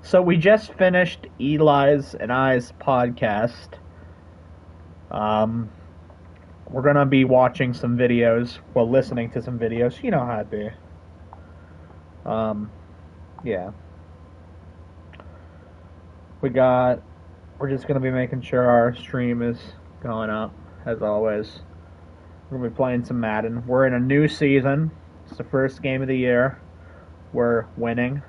So we just finished Eli's and I's podcast. We're gonna be watching some videos, well, listening to some videos. You know how it be. Yeah. We're just gonna be making sure our stream is going up, as always. We're gonna be playing some Madden. We're in a new season. It's the first game of the year. We're winning,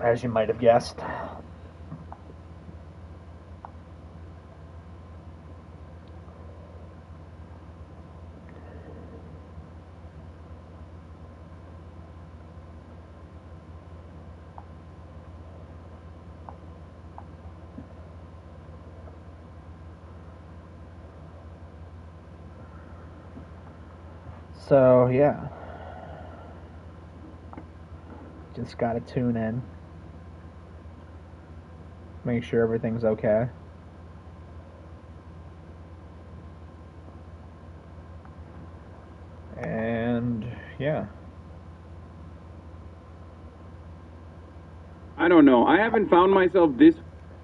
as you might have guessed. So, yeah. Just gotta tune in. Make sure everything's okay. And, yeah. I don't know. I haven't found myself this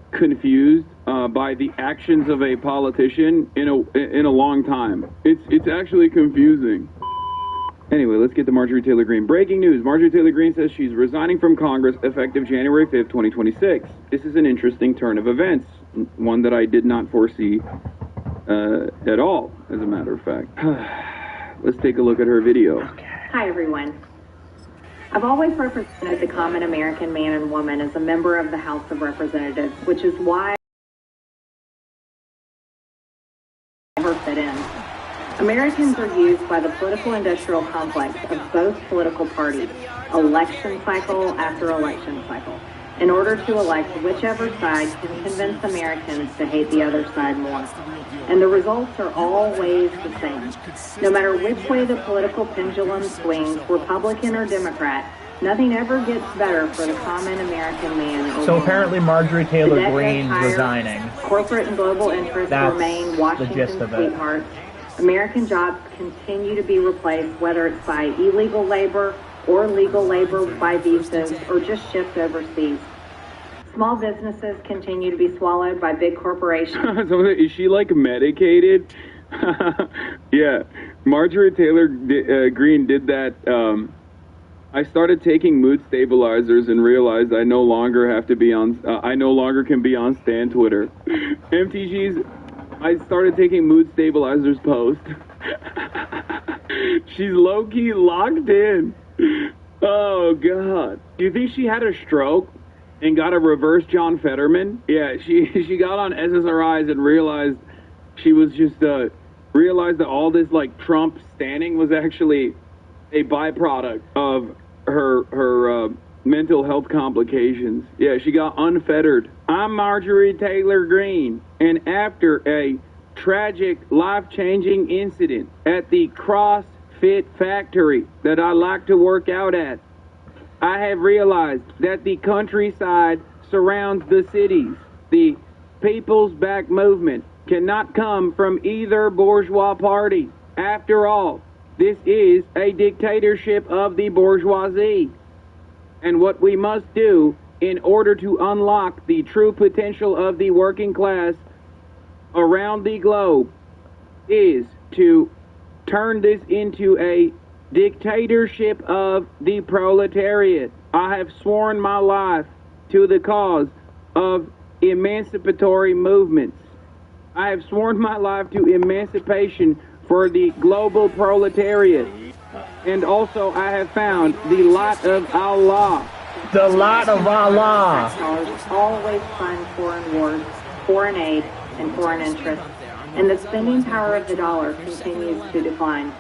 confused by the actions of a politician in a long time. It's actually confusing. Anyway, let's get to Marjorie Taylor Greene. Breaking news. Marjorie Taylor Greene says she's resigning from Congress effective January 5th, 2026. This is an interesting turn of events, one that I did not foresee at all, as a matter of fact. Let's take a look at her video. Hi, everyone. I've always represented the common American man and woman as a member of the House of Representatives, which is why I never fit in. Americans are used by the political industrial complex of both political parties, election cycle after election cycle, in order to elect whichever side can convince Americans to hate the other side more. And the results are always the same. No matter which way the political pendulum swings, Republican or Democrat, nothing ever gets better for the common American man. So apparently Marjorie Taylor Greene's resigning. Corporate and global interests remain Washington's the gist of it. sweethearts. American jobs continue to be replaced, whether it's by illegal labor or legal labor by visas or just shipped overseas. Small businesses continue to be swallowed by big corporations. So is she like medicated? Yeah, Marjorie Taylor Greene did that. I started taking mood stabilizers and realized I no longer have to be on. I no longer can be on Stan Twitter. MTG's. I started taking mood stabilizers post. She's low-key locked in. Oh, God. Do you think she had a stroke and got a reverse John Fetterman? Yeah, she got on SSRIs and realized she was just, realized that all this, like, Trump standing was actually a byproduct of her mental health complications. Yeah, she got unfettered. I'm Marjorie Taylor Greene, and after a tragic, life-changing incident at the CrossFit factory that I like to work out at, I have realized that the countryside surrounds the cities. The People's Back movement cannot come from either bourgeois party. After all, this is a dictatorship of the bourgeoisie. And what we must do in order to unlock the true potential of the working class around the globe is to turn this into a dictatorship of the proletariat. I have sworn my life to the cause of emancipatory movements. I have sworn my life to emancipation for the global proletariat. And also I have found the light of Allah. The light of Allah. Always fund foreign wars, foreign aid, and foreign interests. And the spending power of the dollar continues to decline.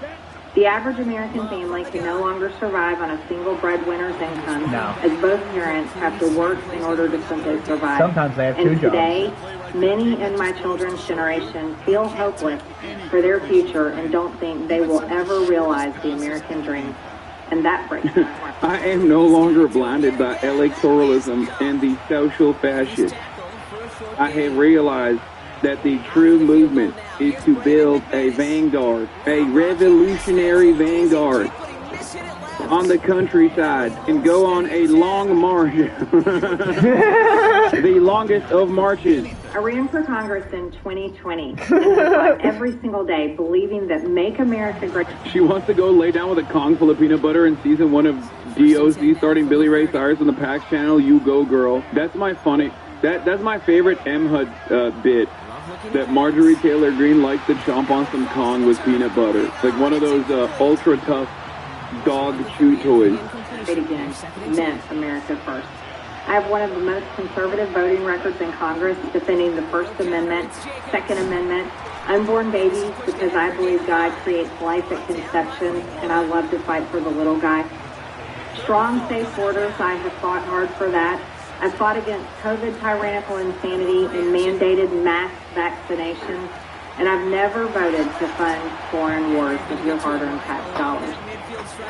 The average American family can no longer survive on a single breadwinner's income, as both parents have to work in order to simply survive. Sometimes they have two jobs. Today, many in my children's generation feel hopeless for their future and don't think they will ever realize the American dream. And that breaks my heart. I am no longer blinded by electoralism and the social fascists. I have realized that the true movement is to build a vanguard, a revolutionary vanguard. on the countryside and go on a long march. The longest of marches. I ran for Congress in 2020 and have fought every single day believing that Make America Great. She wants to go lay down with a Kong full of peanut butter in season 1 of DOC starting Billy Ray Cyrus on the PAX channel. You go, girl. That's my funny. That's my favorite M. HUD bit. That Marjorie Taylor Greene likes to chomp on some Kong with peanut butter. Like one of those ultra tough dog chew toys. Again, meant America first. I have one of the most conservative voting records in Congress, defending the First Amendment, Second Amendment, unborn babies, because I believe God creates life at conception, and I love to fight for the little guy. Strong, safe borders, I have fought hard for that. I've fought against COVID tyrannical insanity and mandated mass vaccinations, and I've never voted to fund foreign wars with your hard-earned tax dollars.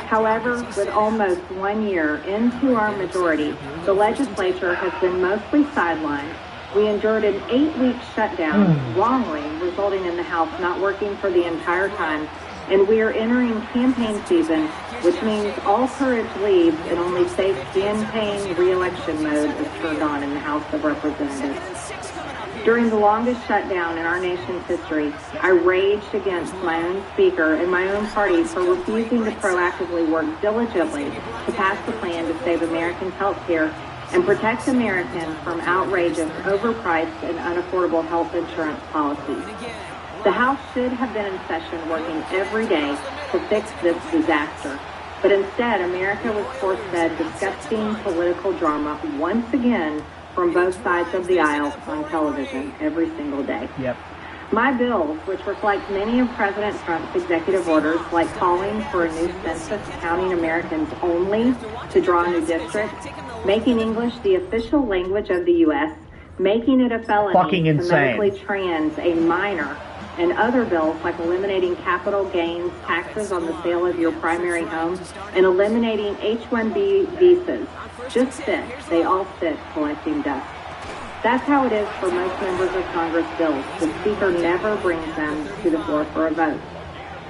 However, with almost 1 year into our majority, the legislature has been mostly sidelined. We endured an 8-week shutdown, wrongly resulting in the House not working for the entire time, and we are entering campaign season, which means all courage leaves and only safe campaign re-election mode is turned on in the House of Representatives. During the longest shutdown in our nation's history, I raged against my own speaker and my own party for refusing to proactively work diligently to pass the plan to save Americans' health care and protect Americans from outrageous, overpriced, and unaffordable health insurance policies. The House should have been in session working every day to fix this disaster. But instead, America was force-fed disgusting political drama once again from both sides of the aisle on television every single day. Yep. My bills, which reflect many of President Trump's executive orders, like calling for a new census counting Americans only to draw new districts, making English the official language of the U.S., making it a felony Fucking to insane. medically trans a minor, and other bills like eliminating capital gains taxes on the sale of your primary home and eliminating H-1B visas. Just sit. They all sit collecting dust. That's how it is for most members of Congress bills. The Speaker never brings them to the floor for a vote.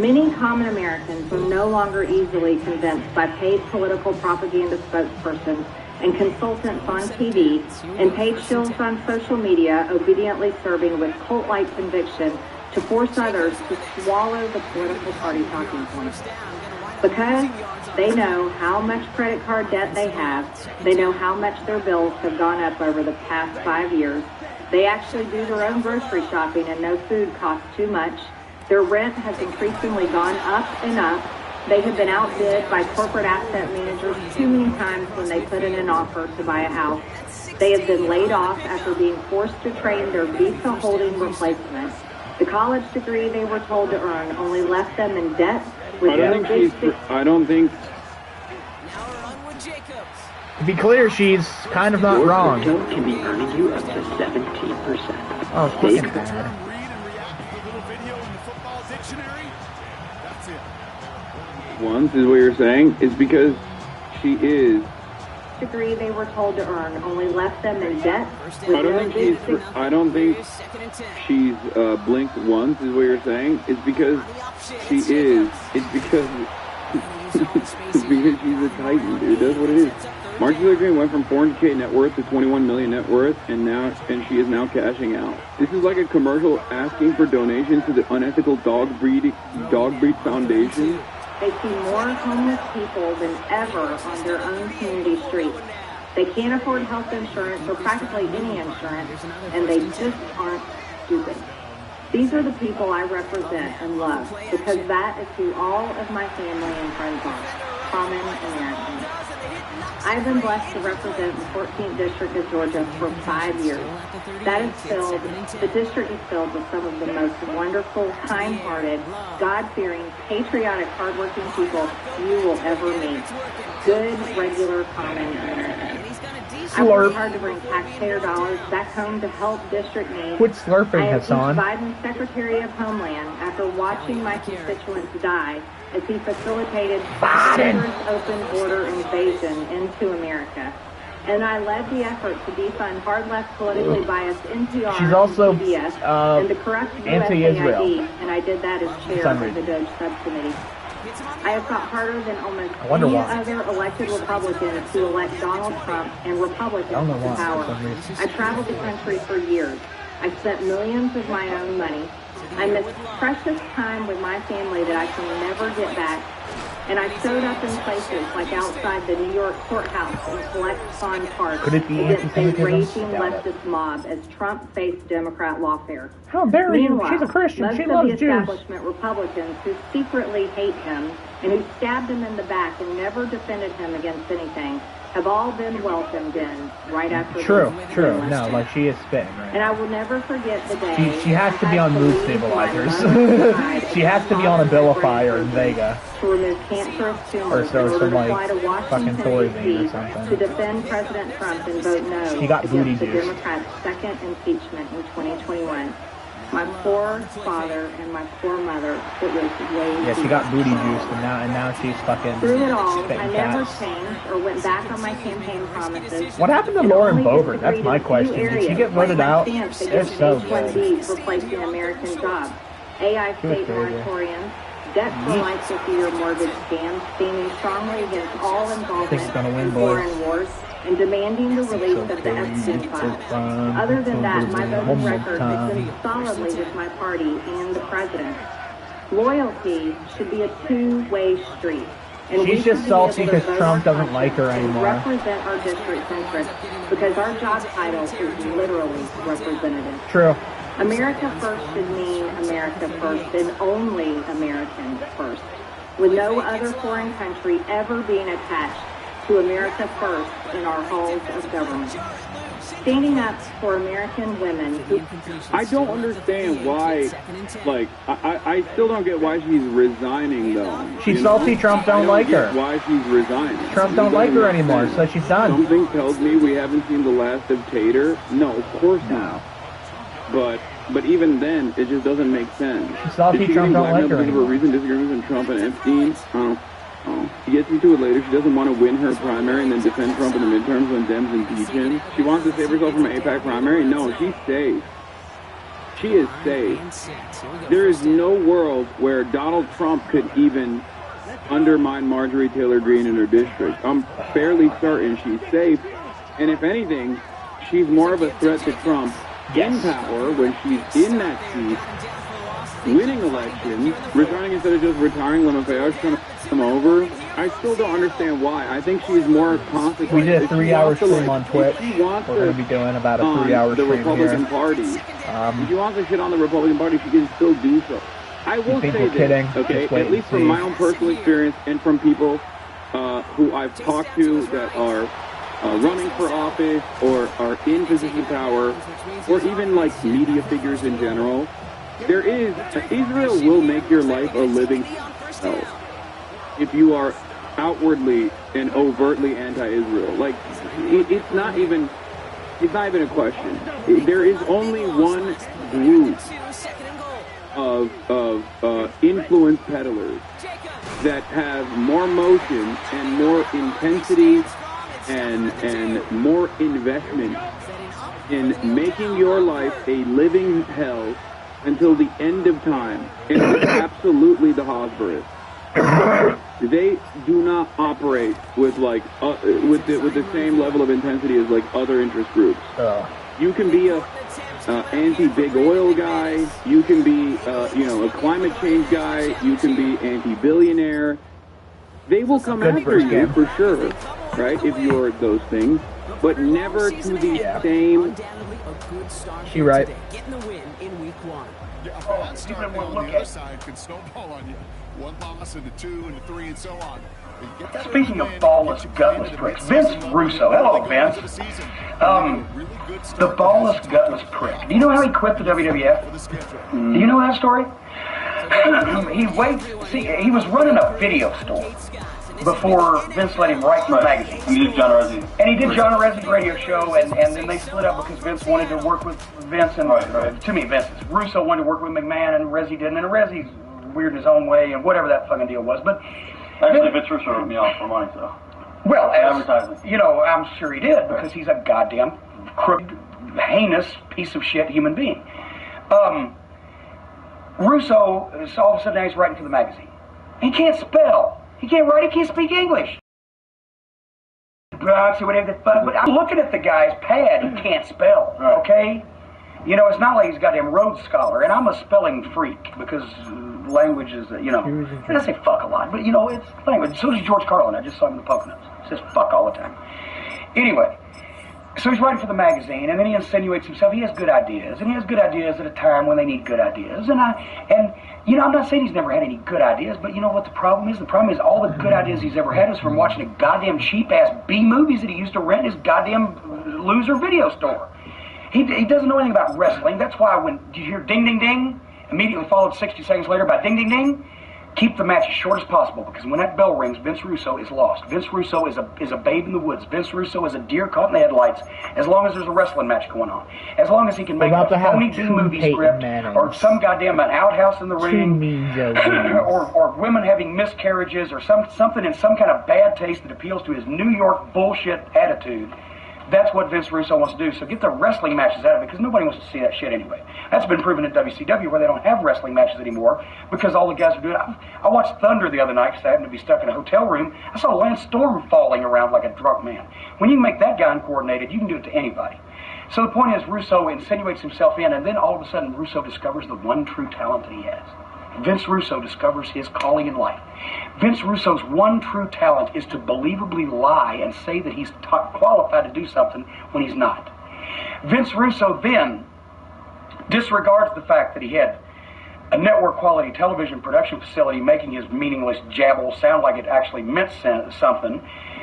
Many common Americans are no longer easily convinced by paid political propaganda spokespersons and consultants on TV and paid shills on social media obediently serving with cult-like conviction to force others to swallow the political party talking points. Because they know how much credit card debt they have, they know how much their bills have gone up over the past 5 years, they actually do their own grocery shopping and no food costs too much, their rent has increasingly gone up and up, they have been outbid by corporate asset managers too many times when they put in an offer to buy a house, they have been laid off after being forced to train their visa-holding replacement. The college degree they were told to earn only left them in debt. I don't think. To be clear, she's kind of not Your wrong. crypto can be earning you up to 17%. Oh, Stay fucking bad. Once is what you're saying. It's because she is. Degree they were told to earn only left them in debt. I don't think she's blinked once is what you're saying. It's because she is. It's because it's because she's a titan, dude. That's what it is. Marjorie Taylor Greene went from 400K net worth to 21 million net worth, and she is now cashing out. This is like a commercial asking for donations to the unethical dog breed foundation. They see more homeless people than ever on their own community streets. They can't afford health insurance or practically any insurance, and they just aren't stupid. These are the people I represent and love, because that is who all of my family and friends are, common Americans. I've been blessed to represent the 14th District of Georgia for 5 years. The district is filled with some of the most wonderful, kind-hearted, God-fearing, patriotic, hardworking people you will ever meet. Good, regular, common Americans. I worked hard to bring taxpayer dollars back home to help district needs. Quit slurping, Hassan. I am Biden's Secretary of Homeland after watching my constituents die as he facilitated Biden's open border invasion into America. And I led the effort to defund hard-left, politically biased NPR She's also, and PBS and the corrupt anti-Israel. USAID, and I did that as chair of the DOJ subcommittee. I have fought harder than almost wonder any why. other elected Republican to elect Donald Trump and Republicans I don't know to why, power. for some reason. I traveled the country for years. I spent millions of my own money. I missed precious time with my family that I can never get back. And I showed up in places like outside the New York courthouse and Collect Pond Park Could it be against a anti-Semitism? raging leftist mob as Trump faced Democrat lawfare. How dare you? Meanwhile, She's a Christian. most She of loves the Jews. establishment Republicans who secretly hate him and who stabbed him in the back and never defended him against anything have all been welcomed in right after True. the No, like she is spitting, And right? I will never forget the day. She has to be I on had mood leave my stabilizers. mother's side She has to be on Abilify or Invega. to remove cancerous tumors so in order some, to like, fly to fucking Washington, Thorazine or D.C. something. to defend President Trump and vote no She got booty against the juiced. Democrats' second impeachment in 2021. My poor father and my poor mother, it was way Yeah, she got booty juiced, and now she's fucking Through it all, spitting I never cats. changed or went back on my campaign promises. What happened to And Lauren only Boebert? That's disagreed my in a few question. Did she areas, get voted like my out? stance They're against so H-1Bs replacing American jobs, AI state crazy. moratoriums, debt for life 50-year mortgage scams, standing strongly against all Think involvement it's gonna win, in boys. foreign wars, and demanding the release of the Epstein files. Other than that, my voting record has been solidly with my party and the president. Loyalty should be a two-way street. And we She's should just be salty able to 'cause vote Trump our doesn't like her conscience and anymore. represent our district's interests because our job title is literally representative. True. America first should mean America first and only Americans first, with no other foreign country ever being attached to America first in our halls of government. Standing up for American women who I don't understand why, like, I still don't get why she's resigning, though. She's You know? salty Trump I don't like get her. why she's resigning. Trump It don't like doesn't her make anymore, sense. so she's done. Something tells me we haven't seen the last of Tater. No, of course not. But even then, it just doesn't make sense. She's salty Did she Trump even don't like blackmail her because of her anymore. recent disagreements with Trump and Epstein? She gets into it later. She doesn't want to win her primary and then defend Trump in the midterms when Dems impeach him. She wants to save herself from an APAC primary. No, she's safe. She is safe. There is no world where Donald Trump could even undermine Marjorie Taylor Greene in her district. I'm fairly certain she's safe. And if anything, she's more of a threat to Trump in power when she's in that seat, winning elections, resigning instead of just retiring. LaMaffeo trying to come over. I still don't understand why. I think she's more consequential. We did a If she 3-hour wants to, stream on Twitch. If she wants We're going to to be doing about a on 3-hour the stream Republican here. Party, if she wants to shit on the Republican Party, she can still do so. I will think say we're this, kidding? okay, Just wait at and least from see. my own personal experience and from people who I've talked to that are running for office or are in positions of power, or even like media figures in general, Israel will make your life a living hell if you are outwardly and overtly anti-Israel. Like, it's not even a question. There is only one group of influence peddlers that have more motion and more intensity and more investment in making your life a living hell until the end of time. And it's absolutely the Hosberists. They do not operate with like with the same level of intensity as like other interest groups. You can be a anti-big oil guy. You can be a climate change guy. You can be anti-billionaire. They will come Good after first you game. for sure, right? If you're those things, but never to the same. She right. Even when look at side can snowball on you. One loss and a 2 and a 3 and so on. Speaking of ballless, gutless pricks, Vince Russo. Hello, Vince. The ballless, gutless prick. Do you know how he quit the WWF? Do you know that story? He was running a video store before Vince let him write the magazine. And he did John Arezzi. And he did John Arezzi's radio show, and then they split up because Vince wanted to work with Vince, and Russo wanted to work with McMahon, and Arezzi didn't, and Arezzi's weird in his own way, and whatever that fucking deal was. But Actually, Vince Russo wrote me off for money, so. well, Advertising. I'm sure he did, because he's a goddamn crooked, heinous piece of shit human being. Russo, all of a sudden, now he's writing for the magazine. He can't spell. He can't write. He can't speak English. But I'm looking at the guy's pad. He can't spell. Okay? You know, it's not like he's a goddamn Rhodes Scholar. And I'm a spelling freak because language is, you know, and I say fuck a lot, but you know, it's language. So does George Carlin. I just saw him in the Poconos. He says fuck all the time. Anyway, so he's writing for the magazine, and then he insinuates himself. He has good ideas, and he has good ideas at a time when they need good ideas. And you know, I'm not saying he's never had any good ideas, but you know what the problem is? The problem is all the good ideas he's ever had is from watching the goddamn cheap-ass B movies that he used to rent in his goddamn loser video store. He doesn't know anything about wrestling. That's why when you hear ding, ding, ding, immediately followed 60 seconds later by ding, ding, ding, keep the match as short as possible, because when that bell rings, Vince Russo is lost. Vince Russo is a babe in the woods. Vince Russo is a deer caught in the headlights as long as there's a wrestling match going on. As long as he can make a phony B-movie script or some goddamn an outhouse in the ring or women having miscarriages or something in some kind of bad taste that appeals to his New York bullshit attitude. That's what Vince Russo wants to do. So get the wrestling matches out of it, because nobody wants to see that shit anyway. That's been proven at WCW, where they don't have wrestling matches anymore because all the guys are doing it. I watched Thunder the other night because I happened to be stuck in a hotel room. I saw Lance Storm falling around like a drunk man. When you can make that guy uncoordinated, you can do it to anybody. So the point is, Russo insinuates himself in, and then all of a sudden Russo discovers the one true talent that he has. Vince Russo discovers his calling in life. Vince Russo's one true talent is to believably lie and say that he's qualified to do something when he's not. Vince Russo then disregards the fact that he had a network quality television production facility making his meaningless jabble sound like it actually meant something.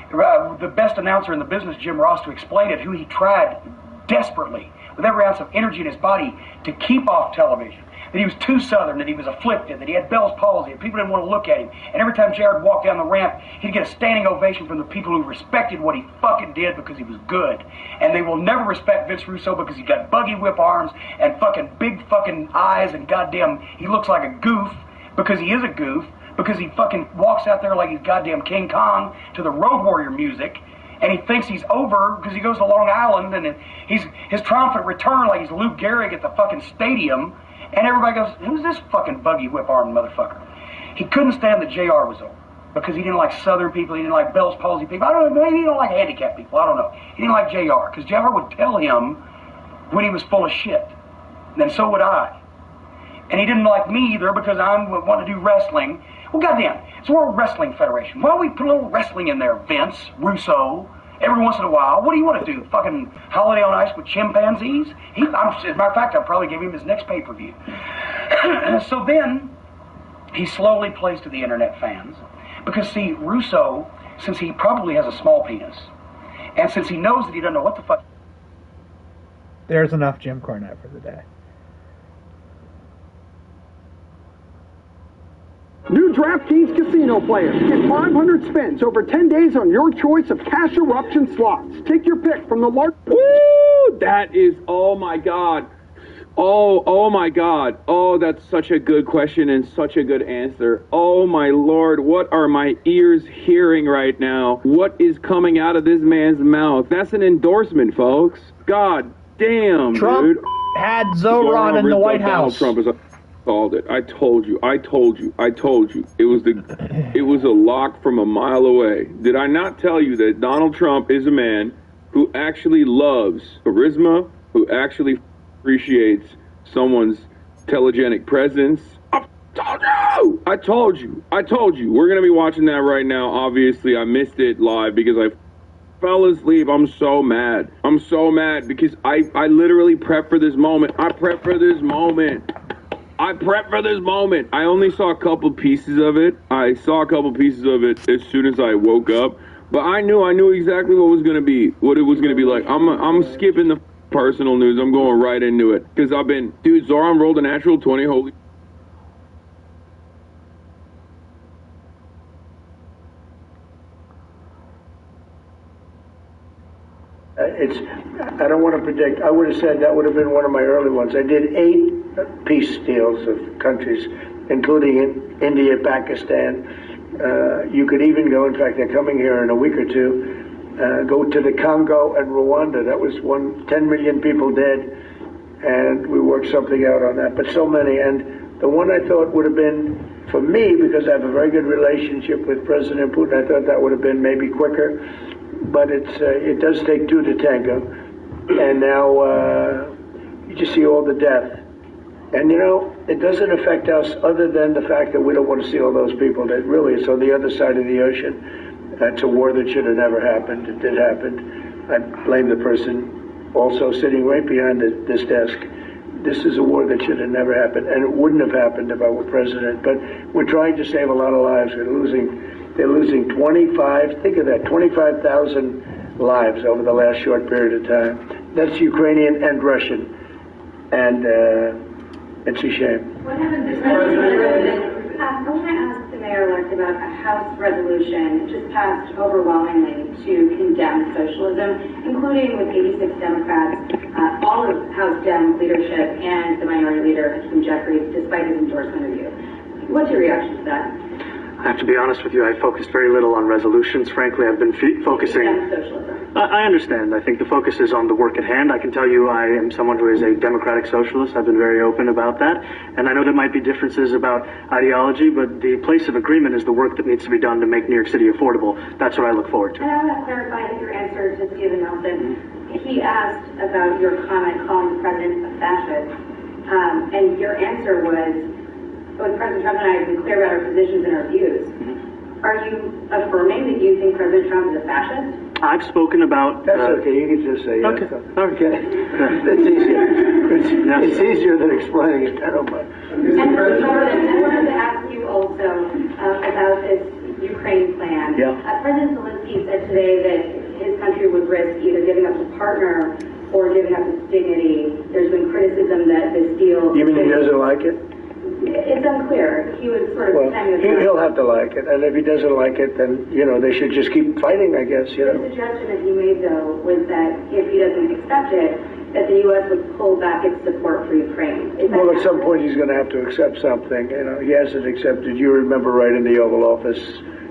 The best announcer in the business, Jim Ross, to explain it, who he tried desperately with every ounce of energy in his body to keep off television. That he was too Southern, that he was afflicted, that he had Bell's palsy, that people didn't want to look at him. And every time Jared walked down the ramp, he'd get a standing ovation from the people who respected what he fucking did because he was good. And they will never respect Vince Russo because he's got buggy whip arms and fucking big fucking eyes and goddamn, he looks like a goof because he is a goof, because he fucking walks out there like he's goddamn King Kong to the Road Warrior music. And he thinks he's over because he goes to Long Island and he's his triumphant return like he's Lou Gehrig at the fucking stadium. And everybody goes, who's this fucking buggy whip-armed motherfucker? He couldn't stand that JR was over because he didn't like Southern people, he didn't like Bell's palsy people. I don't know, maybe he don't like handicapped people, I don't know. He didn't like JR because JR would tell him when he was full of shit. And so would I. And he didn't like me either because I want to do wrestling. Well, goddamn, it's the World Wrestling Federation. Why don't we put a little wrestling in there, Vince Russo? Every once in a while, what do you want to do? Fucking Holiday on Ice with chimpanzees? As a matter of fact, I'll probably give him his next pay-per-view. So then, he slowly plays to the internet fans. Because, see, Russo, since he probably has a small penis, and since he knows that he doesn't know what the fuck... There's enough Jim Cornette for the day. New DraftKings casino players get 500 spins over 10 days on your choice of cash eruption slots. Take your pick from the large... Woo! That is, oh my God. Oh my God. Oh, that's such a good question and such a good answer. Oh my Lord, what are my ears hearing right now? What is coming out of this man's mouth? That's an endorsement, folks. God damn, Trump dude. had Zoran in the White House. Trump is called it. I told you. It was a lock from a mile away. Did I not tell you that Donald Trump is a man who actually loves charisma, who actually appreciates someone's telegenic presence? I told you. We're going to be watching that right now. Obviously, I missed it live because I fell asleep. I'm so mad because I literally prepped for this moment. I prepped for this moment. I only saw a couple pieces of it. As soon as I woke up. But I knew exactly what it was going to be like. I'm skipping the personal news. I'm going right into it. Because Zoran rolled a natural 20. Holy. I don't want to predict. I would have said that would have been one of my early ones. I did 8 peace deals of countries, including India, Pakistan. You could even go, in fact, they're coming here in a week or two, go to the Congo and Rwanda. That was 10 million people dead, and we worked something out on that. But so many. And the one I thought would have been For me, because I have a very good relationship with President Putin, I thought that would have been maybe quicker. But it does take two to tango. And now you just see all the death. And, it doesn't affect us other than the fact that we don't want to see all those people that really is on the other side of the ocean. It's a war that should have never happened. It did happen. I blame the person also sitting right behind this desk. This is a war that should have never happened, and it wouldn't have happened if I were president. But we're trying to save a lot of lives. They're losing 25, think of that, 25,000 lives over the last short period of time. That's Ukrainian and Russian. And it's a shame. What happens if I want to ask the mayor-elect about a House resolution just passed overwhelmingly to condemn socialism, including with 86 Democrats, all of House Dem leadership, and the minority leader, Hakeem Jeffries, despite his endorsement of you. What's your reaction to that? I have to be honest with you, I focused very little on resolutions. Frankly, I've been focusing... I understand. I think the focus is on the work at hand. I can tell you I am someone who is a democratic socialist. I've been very open about that. And I know there might be differences about ideology, but the place of agreement is the work that needs to be done to make New York City affordable. That's what I look forward to. And I want to clarify your answer to Stephen Nelson. He asked about your comment calling the president a fascist. And your answer was, President Trump and I have been clear about our positions and our views. Are you affirming that you think President Trump is a fascist? I've spoken about... That's okay, you can just say yes. Okay. That's easier. It's easier than explaining it. I don't mind. And I wanted to ask you also about this Ukraine plan. Yeah. President Zelensky said today that his country would risk either giving up a partner or giving up its dignity. There's been criticism that this deal... You mean he doesn't like it? It's unclear. He was sort of... He'll have to like it, and if he doesn't like it, then, they should just keep fighting, I guess, The suggestion that he made, though, was that if he doesn't accept it, that the U.S. would pull back its support for Ukraine. Well, at some point he's going to have to accept something. He hasn't accepted. You remember right in the Oval Office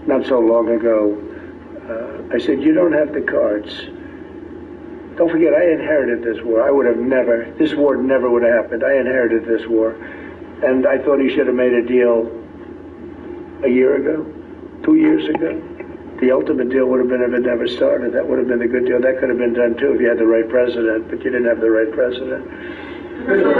not so long ago, I said, you don't have the cards. Don't forget, I inherited this war. This war never would have happened. I inherited this war. And I thought he should have made a deal a year ago, 2 years ago. The ultimate deal would have been if it never started. That would have been a good deal. That could have been done, too, if you had the right president, but you didn't have the right president. Mr.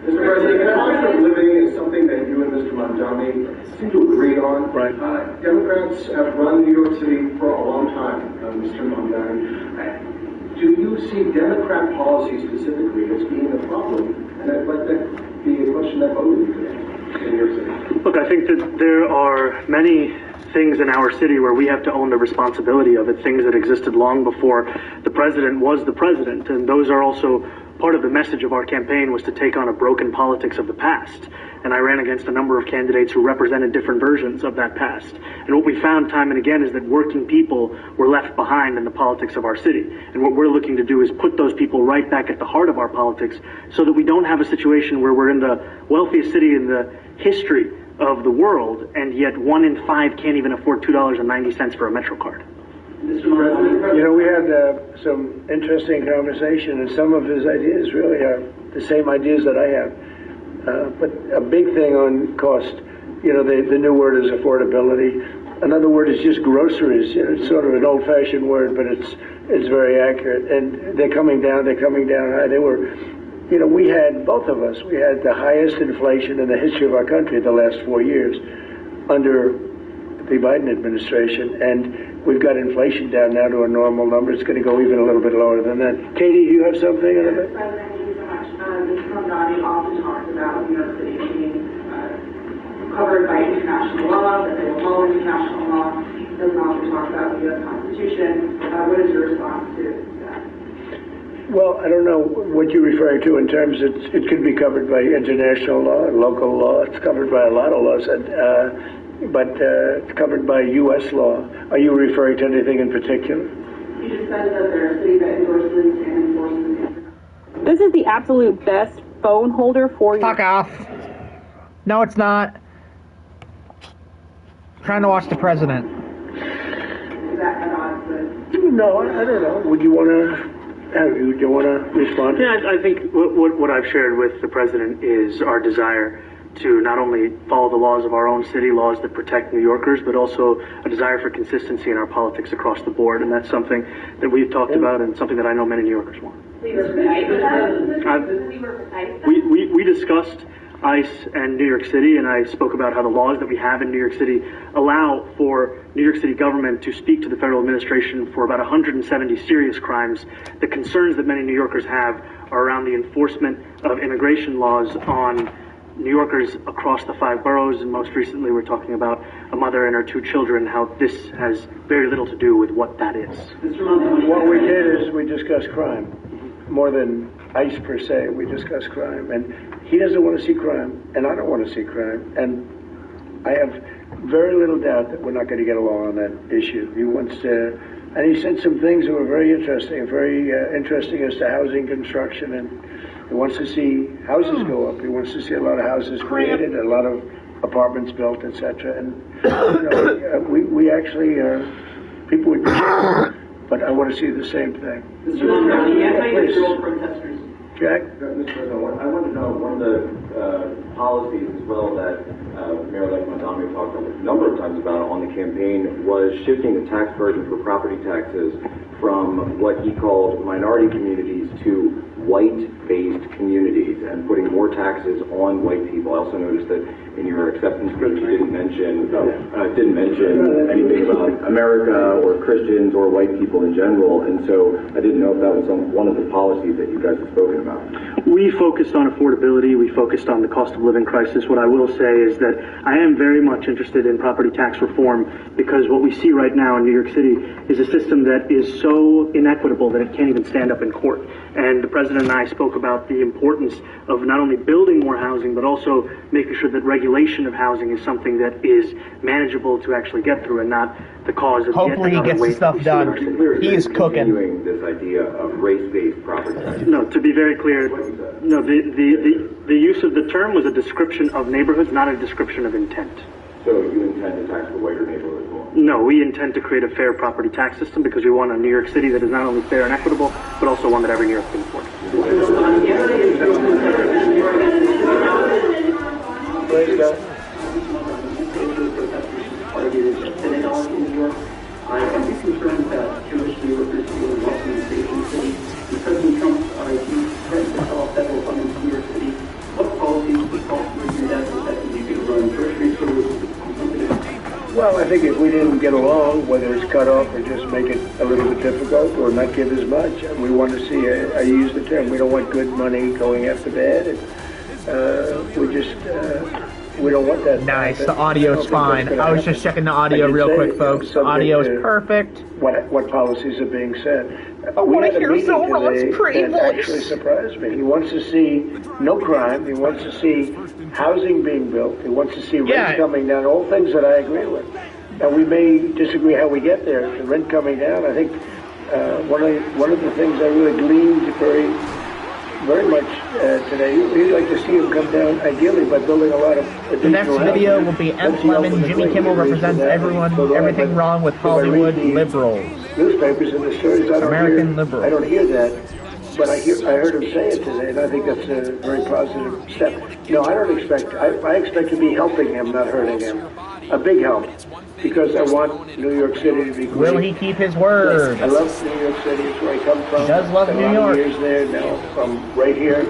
President, cost of living is something that you and Mr. Mamdani seem to agree on. Right. Democrats have run New York City for a long time, Mr. Mamdani. Do you see Democrat policy specifically as being a problem? And I'd like that be a question that both of you could answer in New York City. Look, I think that there are many things in our city where we have to own the responsibility of it, things that existed long before the president was the president. And those are also part of the message of our campaign, was to take on a broken politics of the past. And I ran against a number of candidates who represented different versions of that past. And what we found time and again is that working people were left behind in the politics of our city. And what we're looking to do is put those people right back at the heart of our politics so that we don't have a situation where we're in the wealthiest city in the history of the world, and yet 1 in 5 can't even afford $2.90 for a Metro card. We had some interesting conversation, and some of his ideas really are the same ideas that I have. But a big thing on cost, the new word is affordability. Another word is just groceries. It's sort of an old-fashioned word, but it's very accurate. And they're coming down high. They were, we had, both of us, we had the highest inflation in the history of our country the last 4 years under the Biden administration. And we've got inflation down now to a normal number. It's going to go even a little bit lower than that. Katie, do you have something? President, thank you so much. Mr. Mamdani often talks about New York City being covered by international law, that they will follow international law. He doesn't often talk about the U.S. Constitution. What is your response to that? Well, I don't know what you're referring to in terms it could be covered by international law, local law. It's covered by a lot of laws, but it's covered by U.S. law. Are you referring to anything in particular? You just said that there are cities that endorses and enforces. This is the absolute best phone holder for you. Fuck off. No, it's not. Trying to watch the president. Is that an odds with? No, I don't know. Would you want to respond? Yeah, I think what I've shared with the president is our desire to not only follow the laws of our own city, laws that protect New Yorkers, but also a desire for consistency in our politics across the board. And that's something that we've talked about and something that I know many New Yorkers want. We discussed ICE and New York City, and I spoke about how the laws that we have in New York City allow for New York City government to speak to the federal administration for about 170 serious crimes. The concerns that many New Yorkers have are around the enforcement of immigration laws on New Yorkers across the 5 boroughs, and most recently we're talking about a mother and her 2 children, how this has very little to do with what that is. What we did is we discussed crime. More than ICE per se, we discussed crime. And he doesn't want to see crime, and I don't want to see crime. And I have very little doubt that we're not going to get along on that issue. He wants to, and he said some things that were very interesting as to housing construction, and he wants to see houses go up. He wants to see a lot of houses created, a lot of apartments built, etc. And we actually people would be but I want to see the same thing. Anti-Israel protesters. Jack? Mr. President, I want to know one of the policies as well that Mayor-elect Mamdani talked a number of times about on the campaign was shifting the tax burden for property taxes from what he called minority communities to white-based communities and putting more taxes on white people. I also noticed that in your acceptance speech you didn't mention anything about America or Christians or white people in general, and so I didn't know if that was one of the policies that you guys have spoken about. We focused on affordability. We focused on the cost of living crisis. What I will say is that I am very much interested in property tax reform because what we see right now in New York City is a system that is so inequitable that it can't even stand up in court. And the President and I spoke about the importance of not only building more housing, but also making sure that regulation of housing is something that is manageable to actually get through and not the cause of hopefully he gets the stuff done. He is cooking. This idea of race-based property taxes. No, to be very clear, no, the use of the term was a description of neighborhoods, not a description of intent. So you intend to tax the whiter neighborhoods more? No, we intend to create a fair property tax system because we want a New York City that is not only fair and equitable, but also one that every New York can afford. Please go. I am concerned that Jewish New Yorkers feel welcome in Station City. President Trump's threatened to cut off federal funding from New York City. What policies would do that so that you could run grocery stores? Well, I think if we didn't get along, whether it's cut off or just make it a little bit difficult or not give as much, we want to see, I use the term, we don't want good money going after bad. We don't want that. Nice, the audio's fine. I was just checking the audio real quick, folks. The audio is perfect. What policies are being said. I want to hear Zoran's pretty voice. That actually surprised me. He wants to see no crime. He wants to see housing being built. He wants to see rent coming down. All things that I agree with. Now we may disagree how we get there. The rent coming down. I think one of the things I really gleaned very much today. We'd like to see him come down, ideally, by building a lot of additional The next video will be Emp Lemon. Jimmy Kimmel represents everything wrong with Hollywood liberals. Newspapers and the stories. American liberals. I don't hear that, but I heard him say it today, and I think that's a very positive step. No, I don't expect. I expect to be helping him, not hurting him. A big help. Because I want New York City to be great. Will he keep his word? I love New York City. It's where I come from. He does love New York. Years there now. From right here.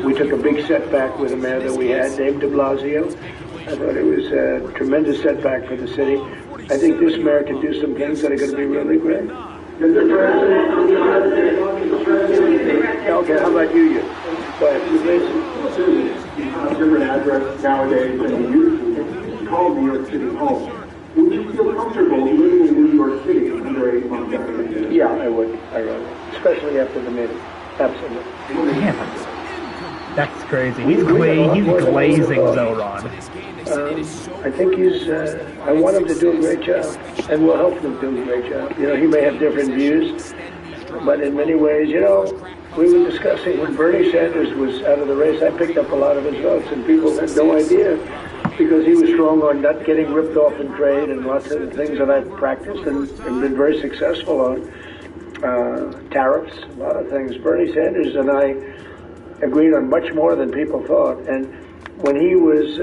We took a big setback with the mayor that we had, Dave de Blasio. I thought it was a tremendous setback for the city. I think this mayor can do some things that are going to be really great. Mr. President, okay, how about you? Go ahead. You have a different address nowadays than you used to. Called New York City home. Would you feel comfortable living in New York City under 8 months after? Yeah, I would. Especially after the meeting. Absolutely. Yeah. That's crazy. He's glazing Zoran. I think I want him to do a great job, and we'll help him do a great job. You know, he may have different views, but in many ways, we were discussing when Bernie Sanders was out of the race, I picked up a lot of his votes, and people had no idea. Because he was strong on not getting ripped off in trade and lots of things that I've practiced and been very successful on. Tariffs, a lot of things. Bernie Sanders and I agreed on much more than people thought. And when he was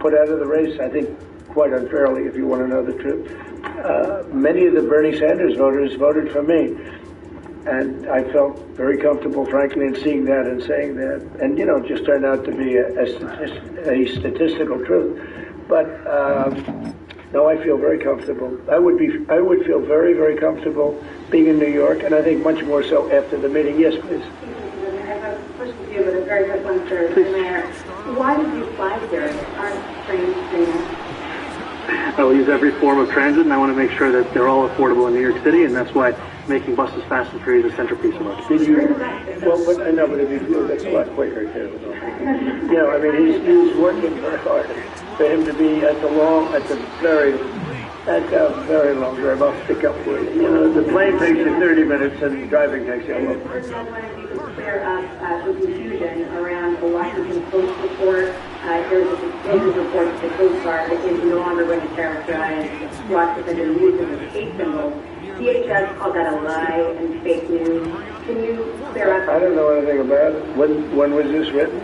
put out of the race, I think quite unfairly, if you want to know the truth, many of the Bernie Sanders voters voted for me. And I felt very comfortable, frankly, in seeing that and saying that. And, it just turned out to be a statistical truth. But, no, I feel very comfortable. I would feel very, very comfortable being in New York, and I think much more so after the meeting. Yes, please. I have a question for you, but a very quick one, sir. Mayor, why did you fly here? Aren't trains famous? I will use every form of transit, and I want to make sure that they're all affordable in New York City, and that's why making buses fast and free is a centerpiece of it. But I know, but if you flew, that's a lot quicker, too. He's working very hard. For him to be at the very long drive, I'll stick up with it. The plane takes you 30 minutes and driving takes you a little. First, I wanted you to clear up the confusion around the Washington Post report. There was a suspicious report that the Coast Guard is no longer going to characterize Washington as using the hate symbols. DHS called that a lie and fake news. Can you clear up? I don't know anything about it. When was this written?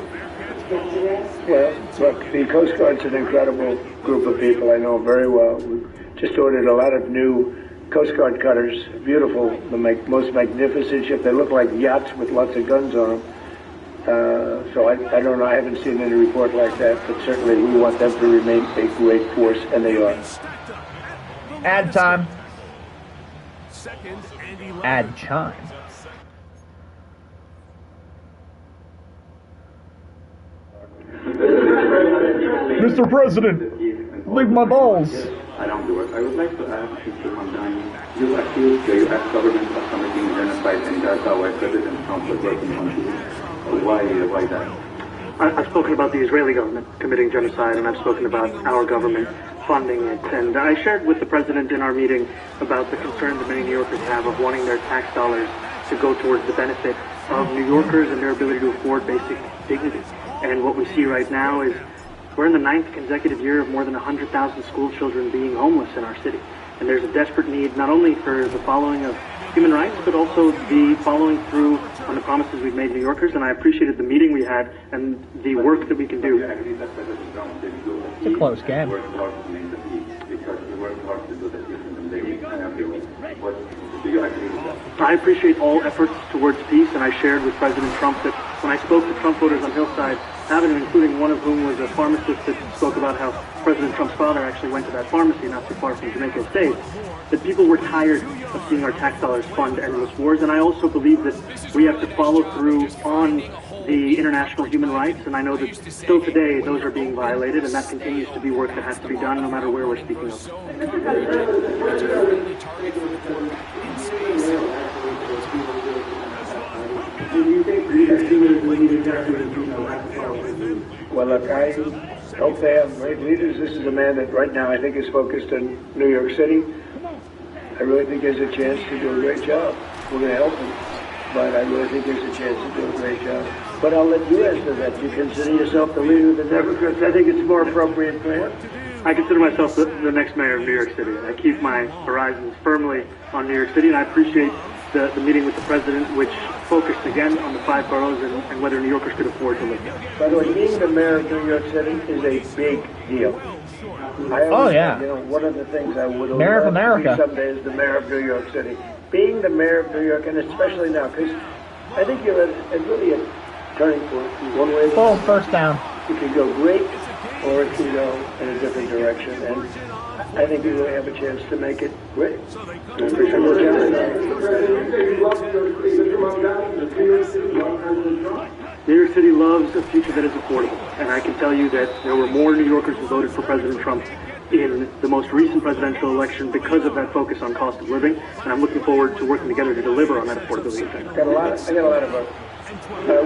Yesterday. Well, look, the Coast Guard's an incredible group of people. I know very well. We just ordered a lot of new Coast Guard cutters. Beautiful, the most magnificent ship. They look like yachts with lots of guns on them. So I don't know. I haven't seen any report like that, but certainly we want them to remain a great force, and they are. Ad time. Ad chime. Mr. President, leave my balls. Around the world. I would like to ask Mr. Mamdani, you accused the U.S. government of committing genocide in Gaza while President Trump was working on peace. Why that? I've spoken about the Israeli government committing genocide, and I've spoken about our government funding it. And I shared with the president in our meeting about the concern that many New Yorkers have of wanting their tax dollars to go towards the benefit of New Yorkers and their ability to afford basic dignity. And what we see right now is we're in the 9th consecutive year of more than 100,000 school children being homeless in our city. And there's a desperate need not only for the following of human rights, but also the following through on the promises we've made New Yorkers. And I appreciated the meeting we had and the work that we can do. It's a close game. I appreciate all efforts towards peace, and I shared with President Trump that when I spoke to Trump voters on Hillside Avenue, including one of whom was a pharmacist that spoke about how President Trump's father actually went to that pharmacy not too far from Jamaica Estates, that people were tired of seeing our tax dollars fund endless wars. And I also believe that we have to follow through on the international human rights, and I know that still today those are being violated, and that continues to be work that has to be done no matter where we're speaking of. Well, look, I hope they have great leaders. This is a man that right now I think is focused on New York City. I really think there's a chance to do a great job. We're going to help him, but I really think there's a chance to do a great job. But I'll let you answer that. You consider yourself the leader of the Democrats. I think it's more appropriate for him. I consider myself the next mayor of New York City. I keep my horizons firmly on New York City, and I appreciate the meeting with the president, which focused again on the 5 boroughs and whether New Yorkers could afford to live there. By the way, being the mayor of New York City is a big deal. One of the things I would Mayor of love to America be someday is the mayor of New York City. Being the mayor of New York, and especially now, because I think you're at really a turning point. One way, first down. It could go great, or it could go in a different direction, and I think we really have a chance to make it great. New York City loves a future that is affordable, and I can tell you that there were more New Yorkers who voted for President Trump in the most recent presidential election because of that focus on cost of living, and I'm looking forward to working together to deliver on that affordability thing. I got a lot of votes.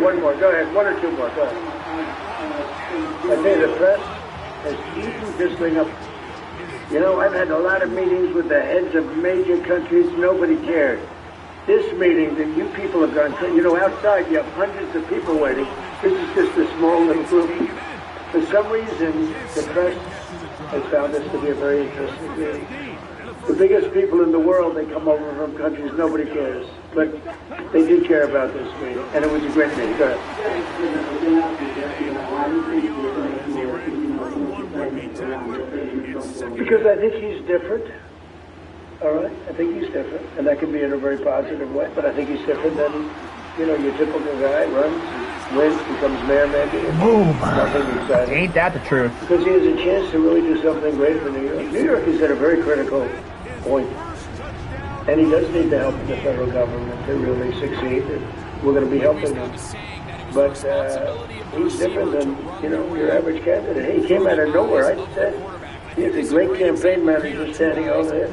One more, go ahead. 1 or 2 more, go ahead. I tell you, the press has eaten this thing up. You know, I've had a lot of meetings with the heads of major countries. Nobody cared. This meeting that you people have gone to, outside you have hundreds of people waiting. This is just a small little group. For some reason, the press has found this to be a very interesting meeting. The biggest people in the world, they come over from countries nobody cares. But they did care about this meeting, and it was a great meeting. Go ahead. Because I think he's different. All right, I think he's different, and that can be in a very positive way. But I think he's different than, your typical guy runs, wins, becomes mayor, maybe. Boom. Nothing exciting. Ain't that the truth? Because he has a chance to really do something great for New York. New York is at a very critical point, and he does need the help of the federal government to really succeed. And we're going to be helping him. But he's different than, your average candidate. He came out of nowhere. I said, he's a great campaign manager standing over there.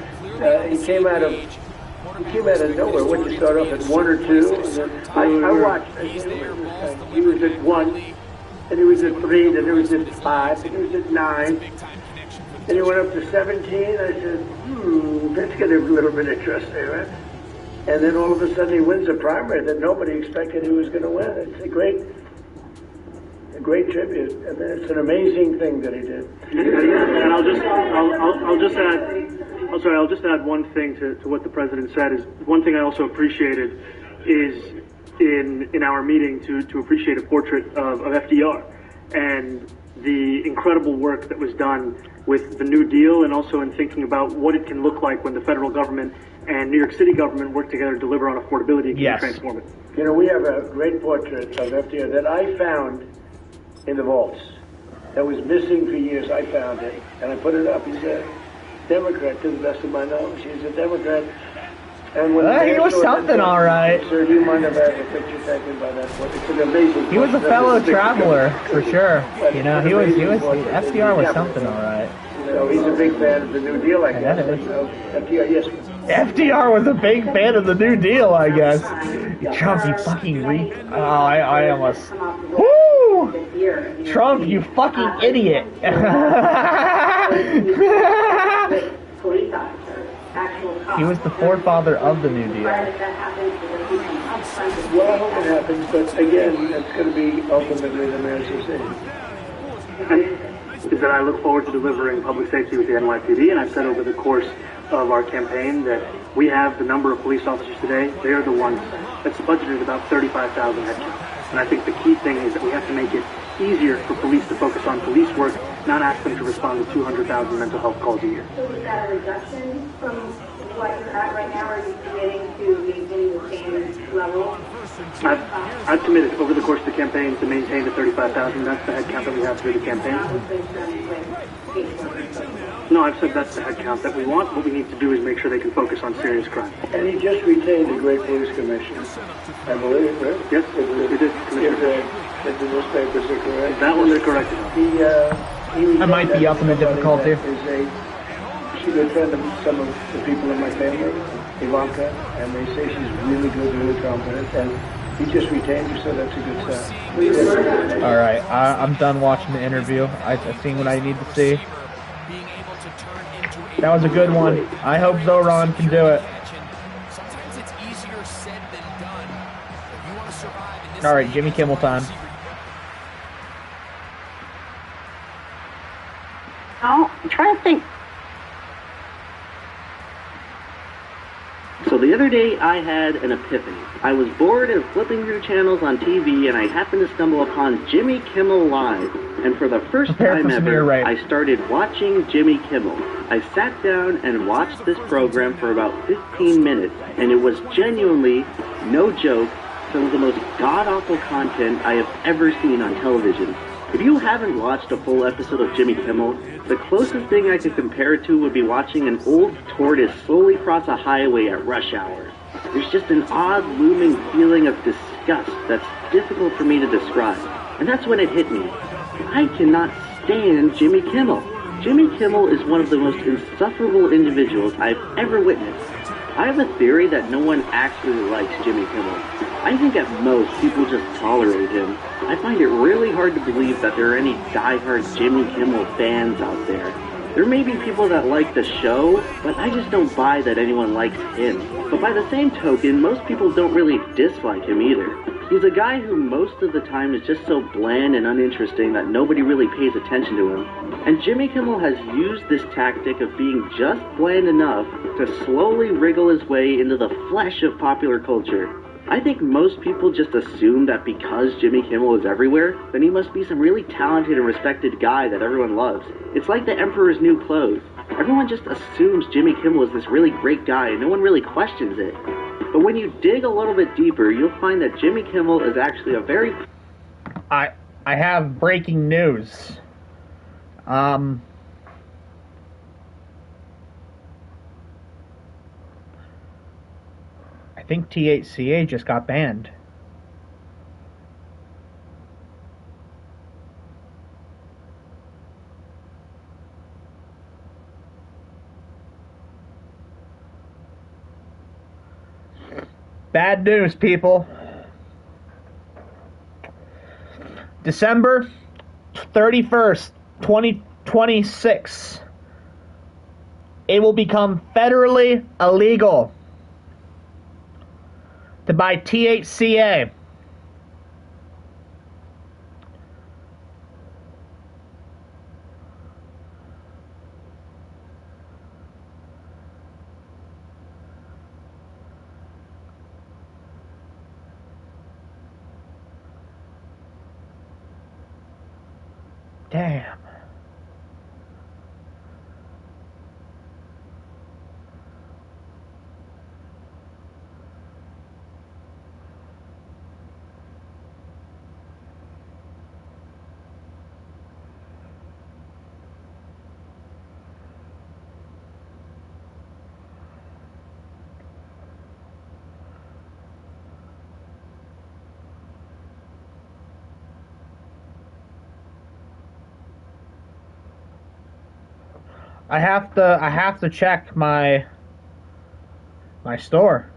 He came out of nowhere. When you start off at 1 or 2, and then I watched. He was at 1, and he was at 3, then he was at 5, then he was at 9, then he went up to 17. I said, that's going to be a little bit interesting, right? And then all of a sudden he wins a primary that nobody expected he was going to win. It's a great tribute, and it's an amazing thing that he did. And I'll just add one thing to what the president said. Is one thing I also appreciated is in our meeting to appreciate a portrait of FDR and the incredible work that was done with the New Deal, and also in thinking about what it can look like when the federal government and New York City government work together to deliver on affordability and transform it. We have a great portrait of FDR that I found in the vaults. That was missing for years. I found it, and I put it up. He's a Democrat, to the best of my knowledge. He's a Democrat. And when he was something, all right. Sir, do you mind if I have a picture taken by that point? It's an amazing. He was a fellow traveler, for sure. FDR was something, all right. So he's a big fan of the New Deal, I guess. FDR, yes. FDR was a big fan of the New Deal, I guess. Trump, you fucking I almost. Woo! Trump, you fucking idiot. He was the forefather of the New Deal. Well, I hope it happens, but again, it's going to be ultimately the mayor's decision. Is that I look forward to delivering public safety with the NYPD, and I've said over the course of our campaign that we have the number of police officers today. They are the ones that's budgeted about 35,000 headcount. And I think the key thing is that we have to make it easier for police to focus on police work, not ask them to respond to 200,000 mental health calls a year. So is that a reduction from what you're at right now, or are you committing to maintaining the same level? I've committed over the course of the campaign to maintain the 35,000. That's the headcount that we have through the campaign. No, I've said that's the headcount that we want. What we need to do is make sure they can focus on serious crime. And he just retained a great police commissioner, I believe, right? Yes, he did. If the newspapers are correct. That one they're correct. I might be up in the difficulty. She's a good friend of some of the people in my family, Ivanka, and they say she's really good, really competent, and he just retained her, so that's a good sign. All right, I'm done watching the interview. I've seen what I need to see. That was a good one. I hope Zoran can do it. All right, Jimmy Kimmel time. Oh, I'm trying to think. So the other day I had an epiphany. I was bored and flipping through channels on TV, and I happened to stumble upon Jimmy Kimmel Live. And for the first time ever, I started watching Jimmy Kimmel. I sat down and watched this program for about 15 minutes, and it was genuinely, no joke, some of the most god-awful content I have ever seen on television. If you haven't watched a full episode of Jimmy Kimmel, the closest thing I could compare it to would be watching an old tortoise slowly cross a highway at rush hour. There's just an odd looming feeling of disgust that's difficult for me to describe. And that's when it hit me. I cannot stand Jimmy Kimmel. Jimmy Kimmel is one of the most insufferable individuals I've ever witnessed. I have a theory that no one actually likes Jimmy Kimmel. I think at most people just tolerate him. I find it really hard to believe that there are any diehard Jimmy Kimmel fans out there. There may be people that like the show, but I just don't buy that anyone likes him. But by the same token, most people don't really dislike him either. He's a guy who most of the time is just so bland and uninteresting that nobody really pays attention to him. And Jimmy Kimmel has used this tactic of being just bland enough to slowly wriggle his way into the flesh of popular culture. I think most people just assume that because Jimmy Kimmel is everywhere, then he must be some really talented and respected guy that everyone loves. It's like the Emperor's New Clothes. Everyone just assumes Jimmy Kimmel is this really great guy and no one really questions it. But when you dig a little bit deeper, you'll find that Jimmy Kimmel is actually a very... I have breaking news. I think THCA just got banned. Bad news, people. December 31st, 2026. It will become federally illegal to buy THCA. Damn. I have to check my store.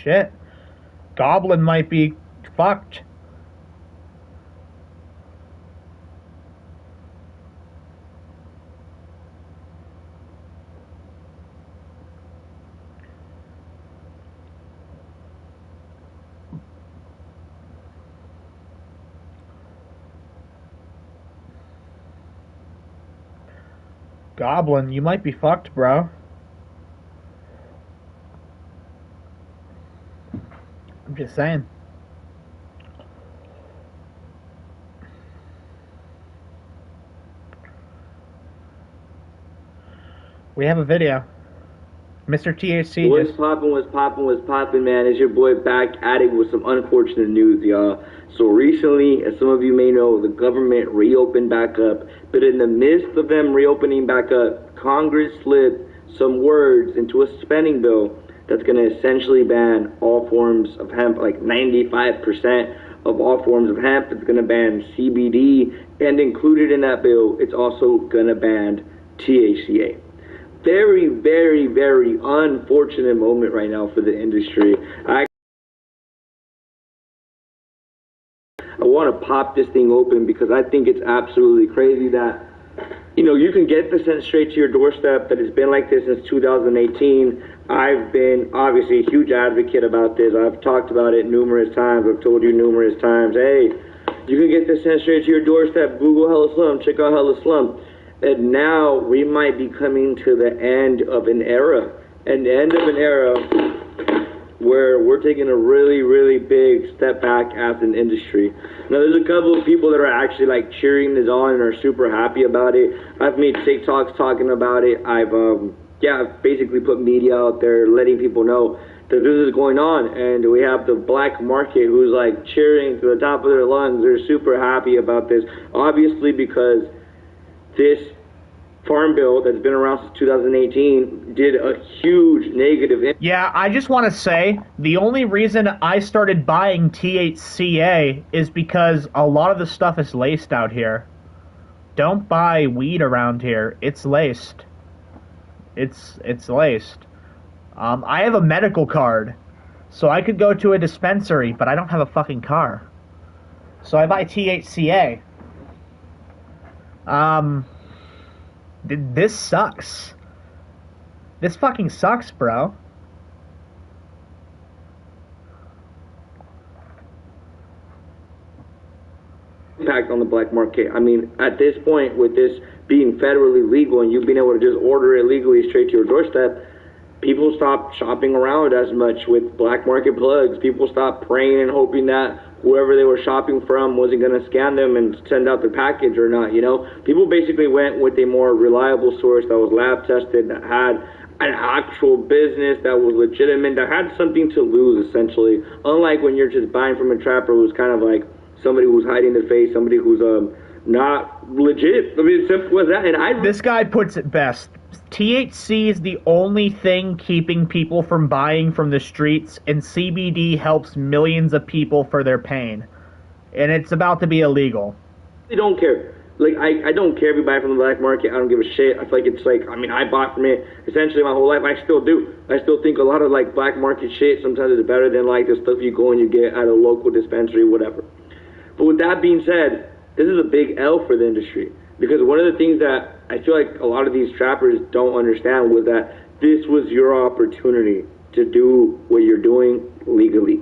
Shit. Goblin might be fucked. Goblin, you might be fucked, bro. I'm just saying. We have a video. Mr. THC What's poppin', man? It's your boy back at it with some unfortunate news, y'all. So recently, as some of you may know, the government reopened back up. But in the midst of them reopening back up, Congress slipped some words into a spending bill that's going to essentially ban all forms of hemp, like 95% of all forms of hemp. It's going to ban CBD, and included in that bill, it's also going to ban THCA. Very, very, very unfortunate moment right now for the industry. I want to pop this thing open because I think it's absolutely crazy that, you know, you can get this sent straight to your doorstep, that it's been like this since 2018. I've been obviously a huge advocate about this. I've talked about it numerous times. I've told you numerous times, hey, you can get this sent straight to your doorstep. Google Hella Slum, check out Hella Slum. And now we might be coming to the end of an era. And the end of an era where we're taking a really, really big step back as an industry. Now, there's a couple of people that are actually like cheering this on and are super happy about it. I've made TikToks talking about it. I've basically put media out there letting people know that this is going on. And we have the black market who's like cheering to the top of their lungs. They're super happy about this, obviously, because this farm bill that's been around since 2018 did a huge negative impact. Yeah, I just want to say, the only reason I started buying THCA is because a lot of the stuff is laced out here. Don't buy weed around here. It's laced. It's laced. I have a medical card, so I could go to a dispensary, but I don't have a fucking car. So I buy THCA. This sucks. This fucking sucks, bro. Impact on the black market. I mean, at this point, with this being federally legal and you being able to just order it legally straight to your doorstep, people stop shopping around as much with black market plugs. People stop praying and hoping that whoever they were shopping from wasn't going to scam them and send out their package or not, you know? People basically went with a more reliable source that was lab tested, that had an actual business that was legitimate, that had something to lose, essentially. Unlike when you're just buying from a trapper who's kind of like somebody who's hiding their face, somebody who's not legit. I mean, simple as that. And this guy puts it best. THC is the only thing keeping people from buying from the streets, and CBD helps millions of people for their pain. And it's about to be illegal. I don't care. Like, I don't care if you buy from the black market. I don't give a shit. I feel like it's like, I mean, I bought from it essentially my whole life. I still do. I still think a lot of, like, black market shit sometimes is better than, like, the stuff you go and you get at a local dispensary, whatever. But with that being said, this is a big L for the industry. Because one of the things that I feel like a lot of these trappers don't understand was that this was your opportunity to do what you're doing legally.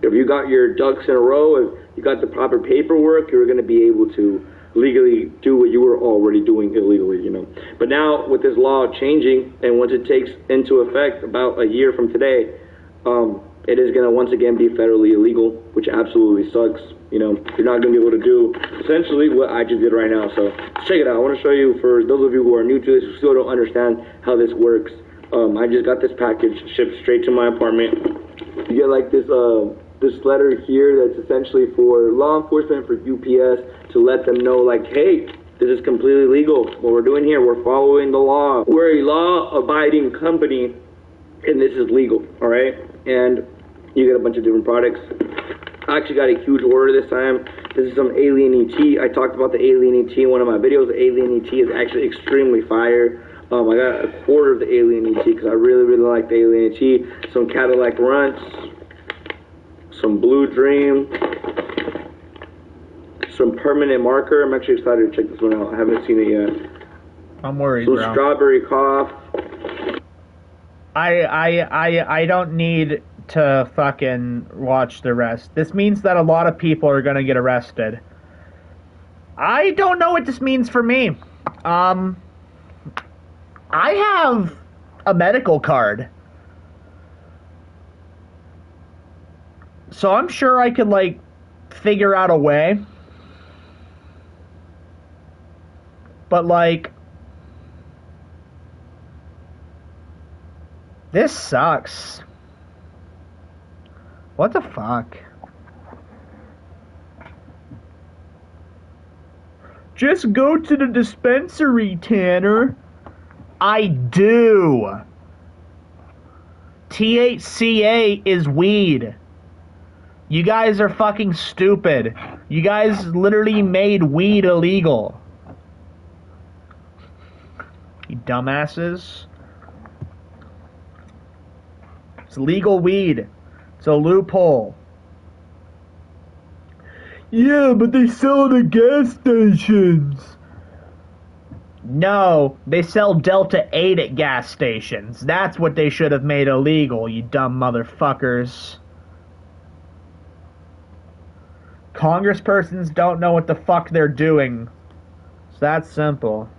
If you got your ducks in a row, if you got the proper paperwork, you were going to be able to legally do what you were already doing illegally, you know. But now with this law changing, and once it takes into effect about a year from today, it is going to once again be federally illegal, which absolutely sucks. You know, you're not going to be able to do essentially what I just did right now. So check it out. I want to show you, for those of you who are new to this, who still don't understand how this works. I just got this package shipped straight to my apartment. You get like this letter here that's essentially for law enforcement, for UPS, to let them know, like, hey, this is completely legal. What we're doing here, we're following the law. We're a law-abiding company, and this is legal, all right? And you get a bunch of different products. I actually got a huge order this time. This is some Alien ET. I talked about the Alien ET in one of my videos. The Alien ET is actually extremely fire. I got a quarter of the Alien ET because I really, really like the Alien ET. Some Cadillac Runts. Some Blue Dream. Some Permanent Marker. I'm actually excited to check this one out. I haven't seen it yet. I'm worried, Some bro. Strawberry Cough. I don't need to fucking watch the rest. This means that a lot of people are gonna get arrested. I don't know what this means for me. I have a medical card. So I'm sure I could, like, figure out a way. But, like, this sucks. What the fuck? Just go to the dispensary, Tanner. I do. THCA is weed. You guys are fucking stupid. You guys literally made weed illegal. You dumbasses. It's legal weed. It's a loophole. Yeah, but they sell it at gas stations. No, they sell Delta 8 at gas stations. That's what they should have made illegal, you dumb motherfuckers. Congresspersons don't know what the fuck they're doing. It's that simple.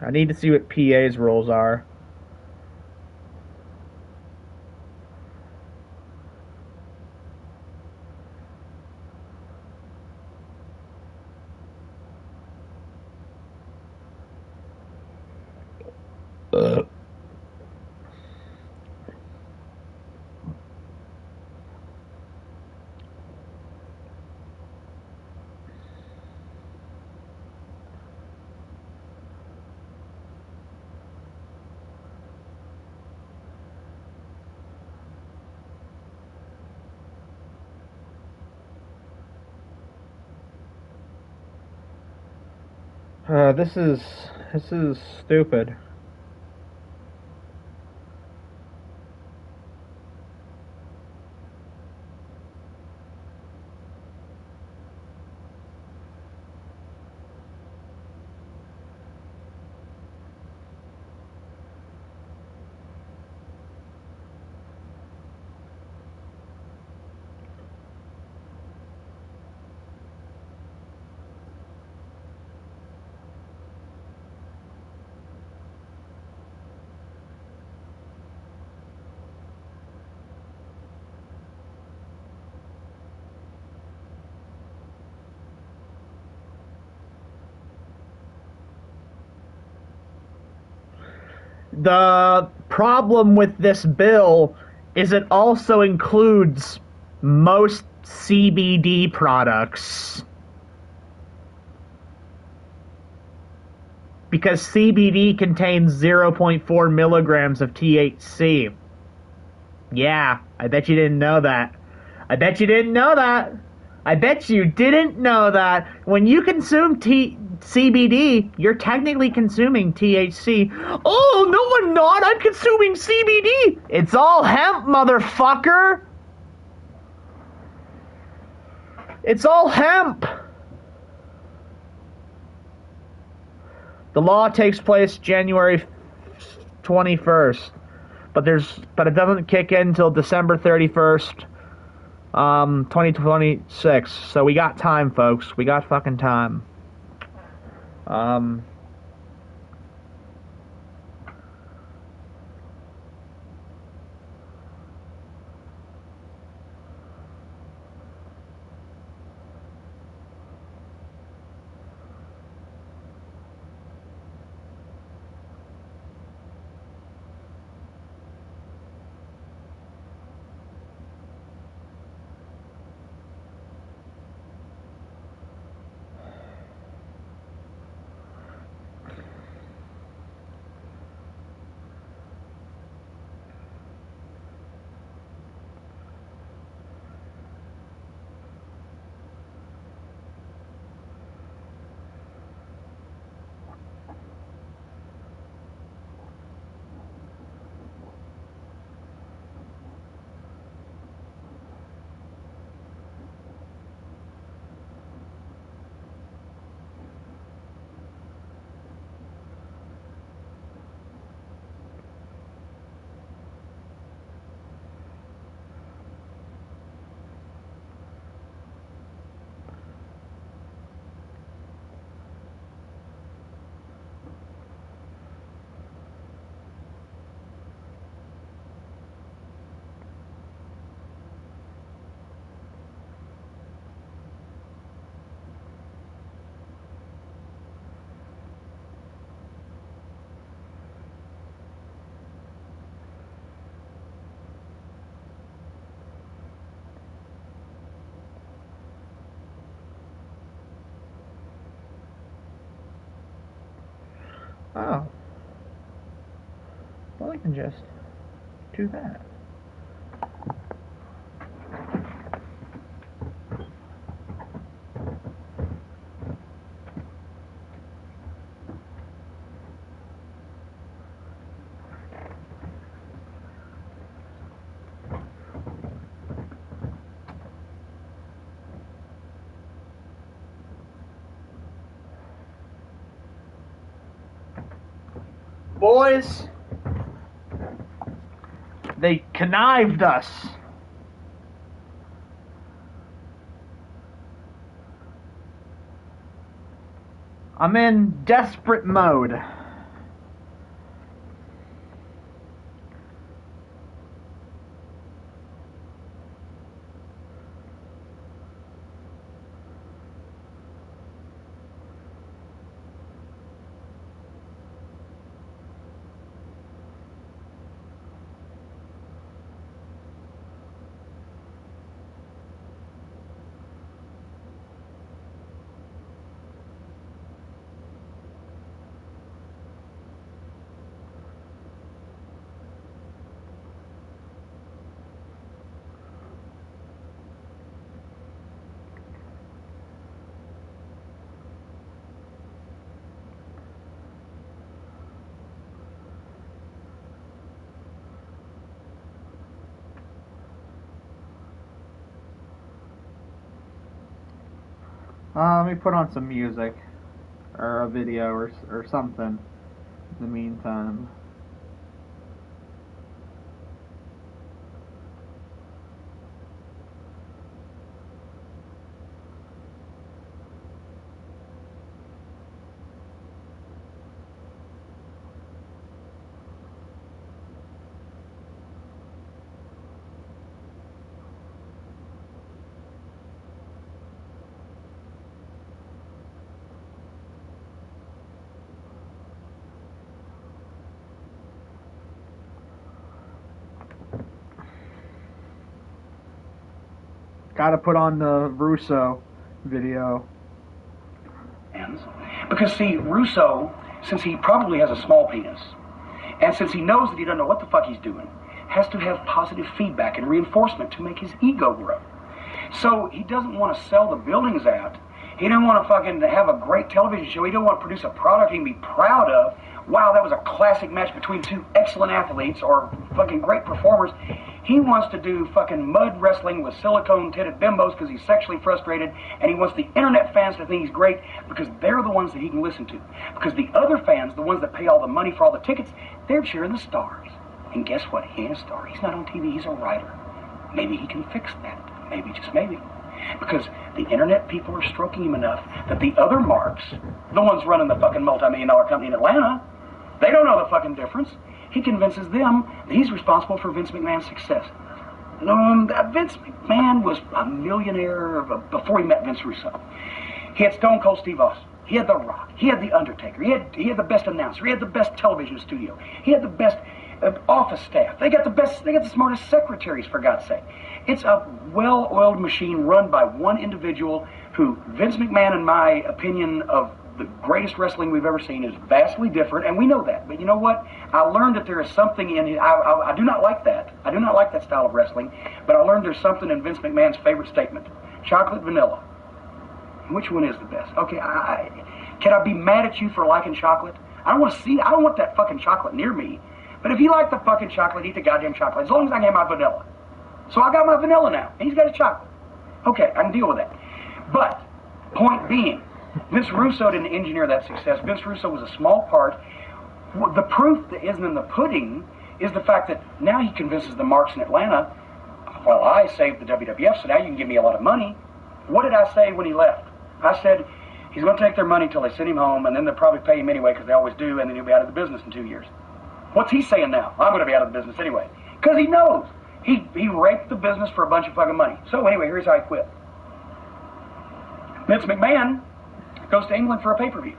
I need to see what PA's rules are. This is stupid. The problem with this bill is it also includes most CBD products. Because CBD contains 0.4 milligrams of THC. Yeah, I bet you didn't know that. I bet you didn't know that. I bet you didn't know that. When you consume CBD, you're technically consuming THC. Oh, no, I'm not. I'm consuming CBD. It's all hemp, motherfucker. It's all hemp. The law takes place January 21st, but it doesn't kick in until December 31st, 2026. So we got time, folks. We got fucking time. Oh. Well, I can just do that. Boys, they connived us. I'm in desperate mode. Let me put on some music, or a video, or something in the meantime. Gotta put on the Russo video. Because, see, Russo, since he probably has a small penis, and since he knows that he doesn't know what the fuck he's doing, has to have positive feedback and reinforcement to make his ego grow. So he doesn't want to sell the buildings out. He doesn't want to fucking have a great television show. He doesn't want to produce a product he can be proud of. Wow, that was a classic match between two excellent athletes or fucking great performers. He wants to do fucking mud wrestling with silicone-titted bimbos because he's sexually frustrated, and he wants the internet fans to think he's great because they're the ones that he can listen to. Because the other fans, the ones that pay all the money for all the tickets, they're cheering the stars. And guess what? He ain't a star. He's not on TV. He's a writer. Maybe he can fix that. Maybe, just maybe. Because the internet people are stroking him enough that the other marks, the ones running the fucking multi-million-dollar company in Atlanta, they don't know the fucking difference. He convinces them that he's responsible for Vince McMahon's success. Vince McMahon was a millionaire before he met Vince Russo. He had Stone Cold Steve Austin. He had The Rock. He had The Undertaker. He had the best announcer. He had the best television studio. He had the best office staff. They got the smartest secretaries, for God's sake. It's a well-oiled machine run by one individual who, Vince McMahon, in my opinion, of the greatest wrestling we've ever seen, is vastly different, and we know that. But you know what? I learned that there is something in it. I do not like that. I do not like that style of wrestling, but I learned there's something in Vince McMahon's favorite statement. Chocolate vanilla. Which one is the best? Okay, can I be mad at you for liking chocolate? I don't want that fucking chocolate near me. But if you like the fucking chocolate, eat the goddamn chocolate. As long as I can have my vanilla. So I got my vanilla now, and he's got his chocolate. Okay, I can deal with that. But, point being, Vince Russo didn't engineer that success. Vince Russo was a small part. The proof that isn't in the pudding is the fact that now he convinces the marks in Atlanta, well, I saved the WWF, so now you can give me a lot of money. What did I say when he left? I said, he's going to take their money till they send him home, and then they'll probably pay him anyway, because they always do, and then he'll be out of the business in 2 years. What's he saying now? I'm going to be out of the business anyway. Because he knows. He raped the business for a bunch of fucking money. So anyway, here's how he quit. Vince McMahon goes to England for a pay-per-view.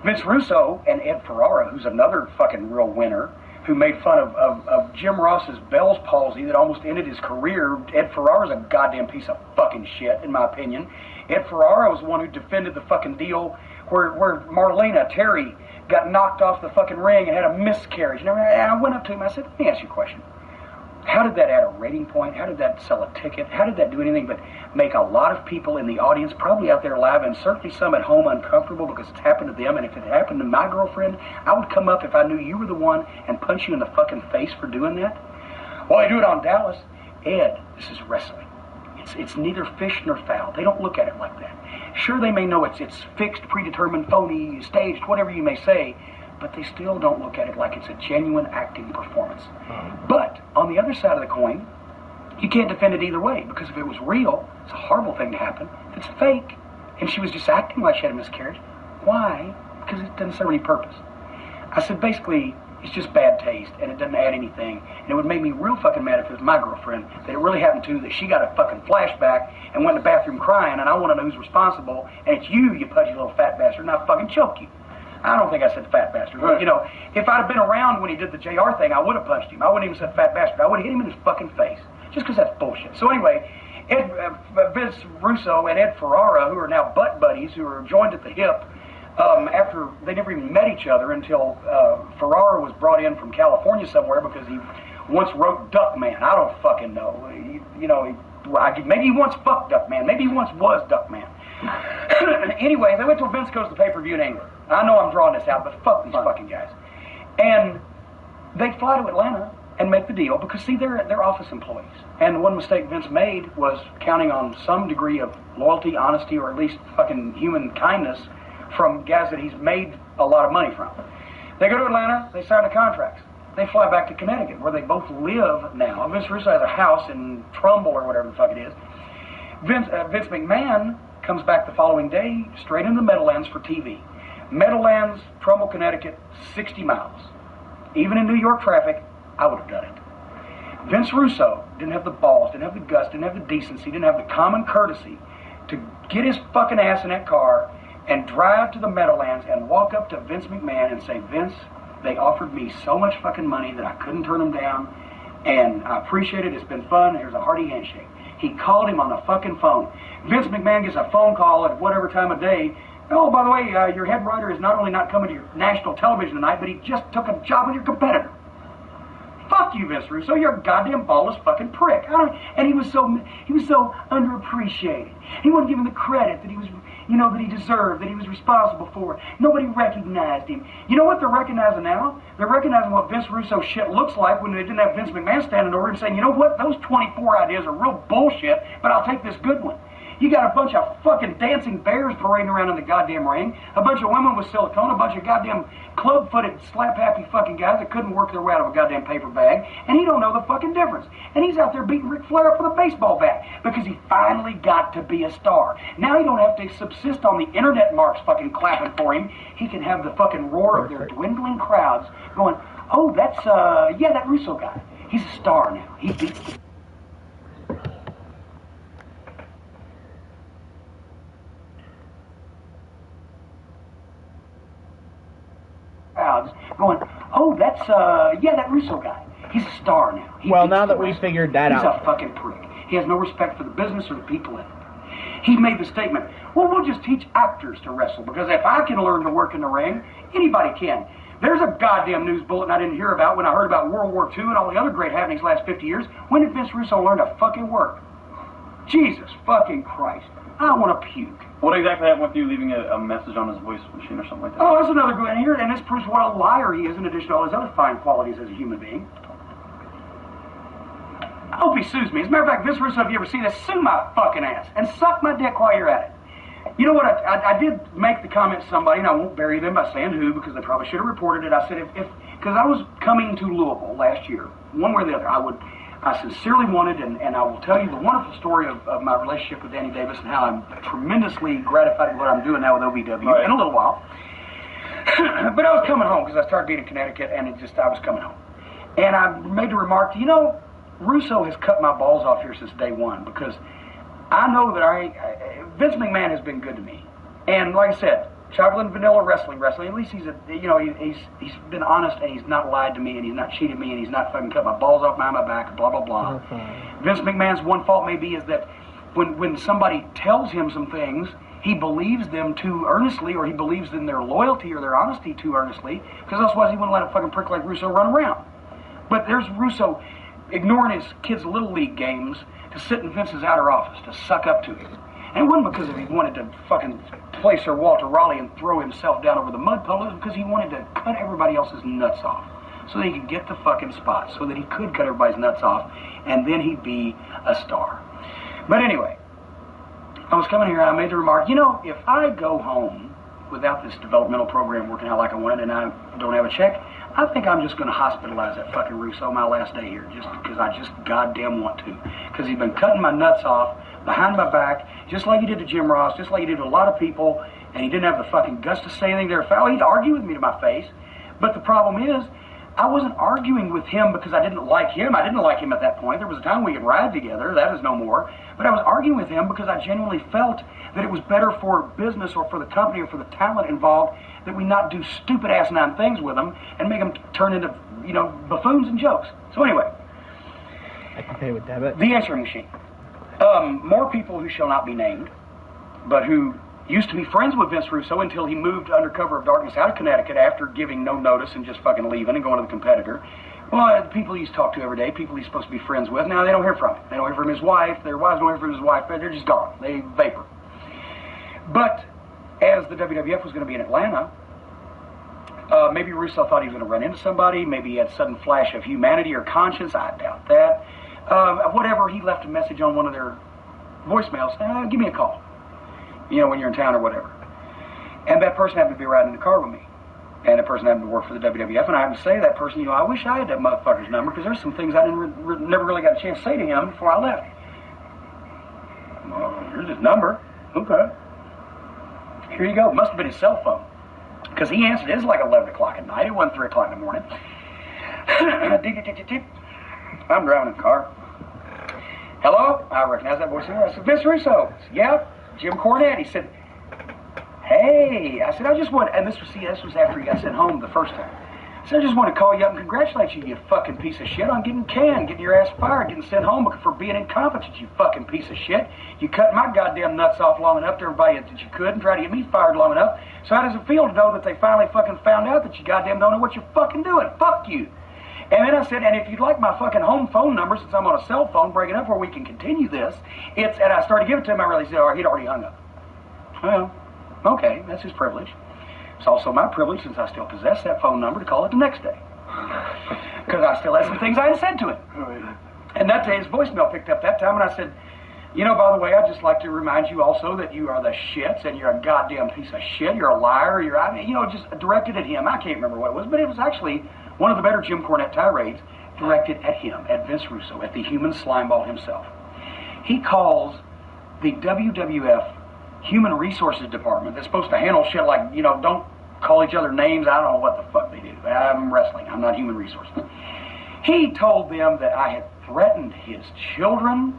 Vince Russo and Ed Ferrara, who's another fucking real winner, who made fun of Jim Ross's Bell's palsy that almost ended his career. Ed Ferrara's a goddamn piece of fucking shit, in my opinion. Ed Ferrara was the one who defended the fucking deal where Marlena Terry got knocked off the fucking ring and had a miscarriage. And I went up to him, I said, let me ask you a question. How did that add a rating point? How did that sell a ticket? How did that do anything but make a lot of people in the audience, probably out there live, and certainly some at home, uncomfortable because it's happened to them? And if it happened to my girlfriend, I would come up if I knew you were the one and punch you in the fucking face for doing that. Well, they do it on Dallas. Ed, this is wrestling. It's neither fish nor fowl. They don't look at it like that. Sure, they may know it's fixed, predetermined, phony, staged, whatever you may say, but they still don't look at it like it's a genuine acting performance. But on the other side of the coin, you can't defend it either way, because if it was real, it's a horrible thing to happen. If it's fake, and she was just acting like she had a miscarriage, why? Because it doesn't serve any purpose. I said, basically, it's just bad taste, and it doesn't add anything. And it would make me real fucking mad if it was my girlfriend that it really happened to, that she got a fucking flashback and went in the bathroom crying, and I want to know who's responsible, and it's you pudgy little fat bastard, and I'll fucking choke you. I don't think I said fat bastard. Right. You know, if I'd have been around when he did the JR thing, I would have punched him. I wouldn't even said fat bastard. I would have hit him in his fucking face. Just because that's bullshit. So anyway, Vince Russo and Ed Ferrara, who are now butt buddies, who are joined at the hip, after they never even met each other until Ferrara was brought in from California somewhere because he once wrote Duckman. I don't fucking know. Maybe he once fucked Duckman. Maybe he once was Duckman. Anyway, they went to Vince goes to pay-per-view in England. I know I'm drawing this out, but fuck these fucking guys. And they fly to Atlanta and make the deal because, see, they're office employees. And one mistake Vince made was counting on some degree of loyalty, honesty, or at least fucking human kindness from guys that he's made a lot of money from. They go to Atlanta, they sign the contracts. They fly back to Connecticut, where they both live now. Vince Russo has a house in Trumbull or whatever the fuck it is. Vince McMahon comes back the following day, straight into the Meadowlands for TV. Meadowlands, Trumbull, Connecticut, 60 miles. Even in New York traffic, I would have done it. Vince Russo didn't have the balls, didn't have the guts, didn't have the decency, didn't have the common courtesy to get his fucking ass in that car and drive to the Meadowlands and walk up to Vince McMahon and say, Vince, they offered me so much fucking money that I couldn't turn them down, and I appreciate it, it's been fun, here's a hearty handshake. He called him on the fucking phone. Vince McMahon gets a phone call at whatever time of day. Oh, by the way, your head writer is not only not coming to your national television tonight, but he just took a job with your competitor. Fuck you, Vince Russo. You're a goddamn ballless fucking prick. And he was so underappreciated. He wasn't given the credit that he was, that he deserved, that he was responsible for. Nobody recognized him. You know what they're recognizing now? They're recognizing what Vince Russo shit looks like when they didn't have Vince McMahon standing over him saying, you know what, those 24 ideas are real bullshit, but I'll take this good one. You got a bunch of fucking dancing bears parading around in the goddamn ring, a bunch of women with silicone, a bunch of goddamn club-footed, slap-happy fucking guys that couldn't work their way out of a goddamn paper bag, and he don't know the fucking difference. And he's out there beating Ric Flair up with a baseball bat because he finally got to be a star. Now he don't have to subsist on the internet marks fucking clapping for him. He can have the fucking roar of their dwindling crowds going, oh, that's, that Russo guy. He's a star now. He beats the going, oh, that's, that Russo guy. He's a star now. Well, now that we figured that out. He's a fucking prick. He has no respect for the business or the people in it. He made the statement, well, we'll just teach actors to wrestle, because if I can learn to work in the ring, anybody can. There's a goddamn news bulletin I didn't hear about when I heard about World War II and all the other great happenings last 50 years. When did Vince Russo learn to fucking work? Jesus fucking Christ. I want to puke. What exactly happened with you leaving a message on his voice machine or something like that? Oh, that's another good one here, and this proves what a liar he is in addition to all his other fine qualities as a human being. I hope he sues me. As a matter of fact, Vince Russo, if you ever see this, sue my fucking ass and suck my dick while you're at it. You know what? I did make the comment to somebody, and I won't bury them by saying who, because they probably should have reported it. I said, because I was coming to Louisville last year, one way or the other, I sincerely wanted, and I will tell you the wonderful story of my relationship with Danny Davis and how I'm tremendously gratified with what I'm doing now with OVW in a little while. But I was coming home because I started being in Connecticut, and I was coming home. And I made the remark, Russo has cut my balls off here since day one, because I know that Vince McMahon has been good to me. And like I said, chocolate and vanilla wrestling. At least he's he's been honest, and he's not lied to me, and he's not cheated me, and he's not fucking cut my balls off behind my back, blah, blah, blah. Vince McMahon's one fault maybe is that when somebody tells him some things, he believes them too earnestly, or he believes in their loyalty or their honesty too earnestly, because otherwise he wouldn't let a fucking prick like Russo run around. But there's Russo ignoring his kids' Little League games to sit in Vince's outer office, to suck up to him. And it wasn't because he wanted to fucking play Sir Walter Raleigh and throw himself down over the mud puddle. It was because he wanted to cut everybody else's nuts off so that he could get the fucking spot, so that he could cut everybody's nuts off, and then he'd be a star. But anyway, I was coming here and I made the remark, if I go home without this developmental program working out like I wanted and I don't have a check, I think I'm just going to hospitalize that fucking Russo my last day here, just because I just goddamn want to. Because he's been cutting my nuts off behind my back, just like he did to Jim Ross, just like he did to a lot of people, and he didn't have the fucking guts to say anything there. He'd argue with me to my face, but the problem is, I wasn't arguing with him because I didn't like him. I didn't like him at that point. There was a time we could ride together. That is no more. But I was arguing with him because I genuinely felt that it was better for business or for the company or for the talent involved that we not do stupid asinine things with them and make them turn into, buffoons and jokes. So anyway. I can pay with debit. The answering machine. More people who shall not be named, but who used to be friends with Vince Russo until he moved under cover of darkness out of Connecticut after giving no notice and just fucking leaving and going to the competitor. Well, the people he used to talk to every day, people he's supposed to be friends with, now they don't hear from him. They don't hear from his wife. Their wives don't hear from his wife. They're just gone. They vapor. But as the WWF was going to be in Atlanta, maybe Russo thought he was going to run into somebody. Maybe he had a sudden flash of humanity or conscience. I doubt that. Whatever, he left a message on one of their voicemails saying, give me a call, when you're in town or whatever. And that person happened to be riding in the car with me. And the person happened to work for the WWF. And I happened to say to that person, I wish I had that motherfucker's number, because there's some things I never really got a chance to say to him before I left. Well, here's his number. Okay. Here you go. Must have been his cell phone. Because he answered it. It was like 11 o'clock at night. It wasn't 3 o'clock in the morning. I'm driving the car. Hello? I recognize that voice here. I said, Vince Russo. I said, yeah, Jim Cornette. He said, hey. I said, I just want, and this was after he got sent home the first time. So I just want to call you up and congratulate you, you fucking piece of shit, on getting canned, getting your ass fired, getting sent home for being incompetent, you fucking piece of shit. You cut my goddamn nuts off long enough to everybody that you could and try to get me fired long enough. So how does it feel to know that they finally fucking found out that you goddamn don't know what you're fucking doing? Fuck you. And then I said, and if you'd like my fucking home phone number, since I'm on a cell phone, break it up where we can continue this, and I started giving it to him, I realized he'd already hung up. Well, okay, that's his privilege. It's also my privilege, since I still possess that phone number, to call it the next day. Because I still had some things I had said to him. And that day his voicemail picked up that time, and I said, you know, by the way, I'd just like to remind you also that you are the shits, and you're a goddamn piece of shit, you're a liar, just directed at him. I can't remember what it was, but it was actually one of the better Jim Cornette tirades directed at him, at Vince Russo, at the human slimeball himself. He calls the WWF Human Resources Department that's supposed to handle shit like, don't call each other names. I don't know what the fuck they do. I'm wrestling. I'm not human resources. He told them that I had threatened his children,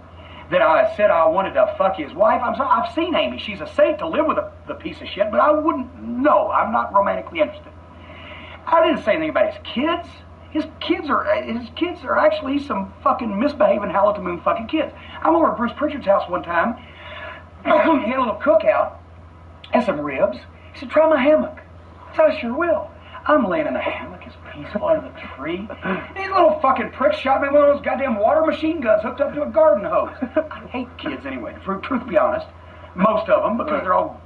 that I said I wanted to fuck his wife. I've seen Amy. She's a saint to live with the piece of shit, but I wouldn't know. I'm not romantically interested. I didn't say anything about his kids. His kids are actually some fucking misbehaving Halloween fucking kids. I'm over at Bruce Pritchard's house one time. He had a little cookout and some ribs. He said, try my hammock. I said, I sure will. I'm laying in a hammock. It's peaceful under the tree. These little fucking pricks shot me with one of those goddamn water machine guns hooked up to a garden hose. I hate kids anyway, truth be honest. Most of them, because they're all,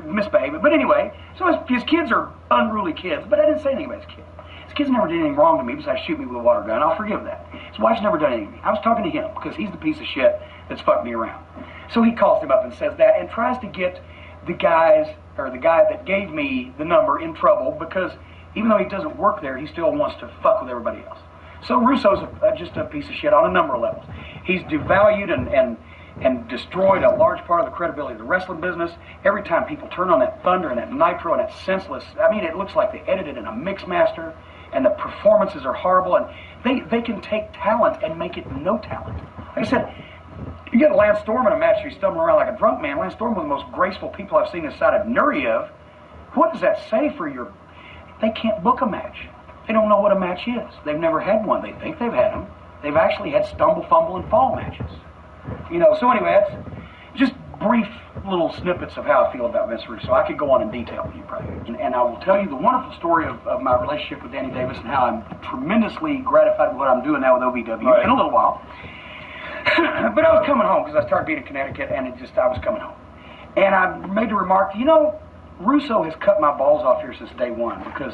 misbehaving. But anyway, so his kids are unruly kids, but I didn't say anything about his kids. His kids never did anything wrong to me besides shoot me with a water gun. I'll forgive that. His wife's never done anything to me. I was talking to him because he's the piece of shit that's fucked me around. So he calls him up and says that and tries to get the guy that gave me the number in trouble because even though he doesn't work there, he still wants to fuck with everybody else. So Russo's just a piece of shit on a number of levels. He's devalued and destroyed a large part of the credibility of the wrestling business. Every time people turn on that Thunder and that Nitro and that senseless, it looks like they edited in a Mixmaster, and the performances are horrible, and they can take talent and make it no talent. Like I said, you get Lance Storm in a match, he's stumbling around like a drunk man. Lance Storm, one of the most graceful people I've seen this side of Nureyev. What does that say for your... They can't book a match. They don't know what a match is. They've never had one. They think they've had them. They've actually had stumble, fumble, and fall matches. So anyway, that's just brief little snippets of how I feel about Vince Russo. I could go on in detail with you probably. And I will tell you the wonderful story of my relationship with Danny Davis and how I'm tremendously gratified with what I'm doing now with OVW in a little while. But I was coming home because I started being in Connecticut, and I was coming home. And I made the remark, Russo has cut my balls off here since day one because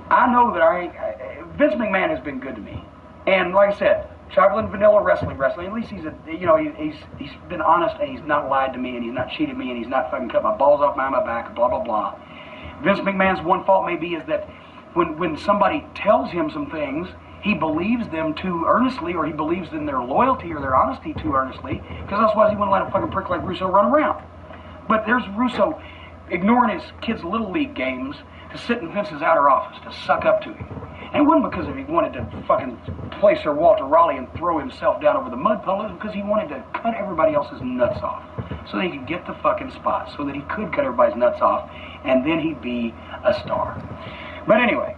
I know that Vince McMahon has been good to me. And like I said, chocolate and vanilla wrestling. At least he's been honest and he's not lied to me and he's not cheated me and he's not fucking cut my balls off behind my back, blah, blah, blah. Vince McMahon's one fault maybe is that when somebody tells him some things, he believes them too earnestly, or he believes in their loyalty or their honesty too earnestly, because otherwise he wouldn't let a fucking prick like Russo run around. But there's Russo ignoring his kids' Little League games to sit in Vince's outer office, to suck up to him. And it wasn't because he wanted to fucking play Sir Walter Raleigh and throw himself down over the mud puddle. It was because he wanted to cut everybody else's nuts off so that he could get the fucking spot, so that he could cut everybody's nuts off, and then he'd be a star. But anyway,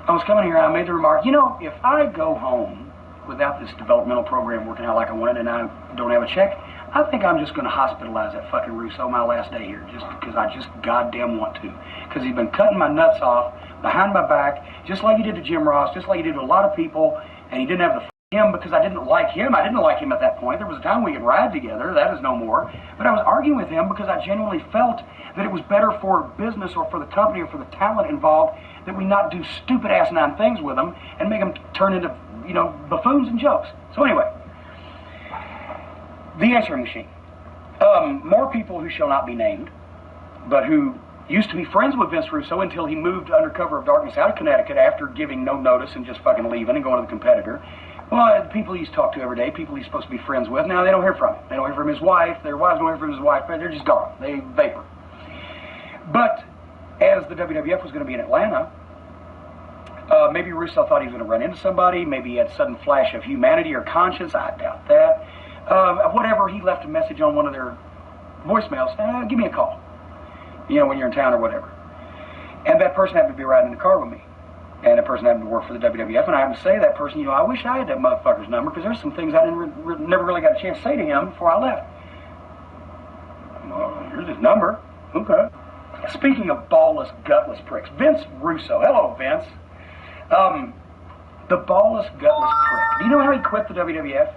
I was coming here and I made the remark, if I go home without this developmental program working out like I wanted and I don't have a check, I think I'm just going to hospitalize that fucking Russo my last day here, just because I just goddamn want to. Because he's been cutting my nuts off behind my back, just like he did to Jim Ross, just like he did to a lot of people, and he didn't have the him because I didn't like him. I didn't like him at that point. There was a time we could ride together. That is no more. But I was arguing with him because I genuinely felt that it was better for business or for the company or for the talent involved that we not do stupid asinine things with them and make them turn into, buffoons and jokes. So anyway, the answering machine. More people who shall not be named, but who used to be friends with Vince Russo until he moved under cover of darkness out of Connecticut after giving no notice and just fucking leaving and going to the competitor. Well, the people he's talked to every day, people he's supposed to be friends with, now they don't hear from him. They don't hear from his wife. Their wives don't hear from his wife. They're just gone. They vapor. But as the WWF was going to be in Atlanta, maybe Russo thought he was going to run into somebody. Maybe he had a sudden flash of humanity or conscience. I doubt that. Whatever, he left a message on one of their voicemails. Give me a call. When you're in town or whatever. And that person happened to be riding in the car with me. and that person happened to work for the WWF, and I happened to say to that person, I wish I had that motherfucker's number, because there's some things I never really got a chance to say to him before I left. Well, here's his number. Okay. Speaking of ballless, gutless pricks, Vince Russo. Hello, Vince. The ballless, gutless prick. Do you know how he quit the WWF?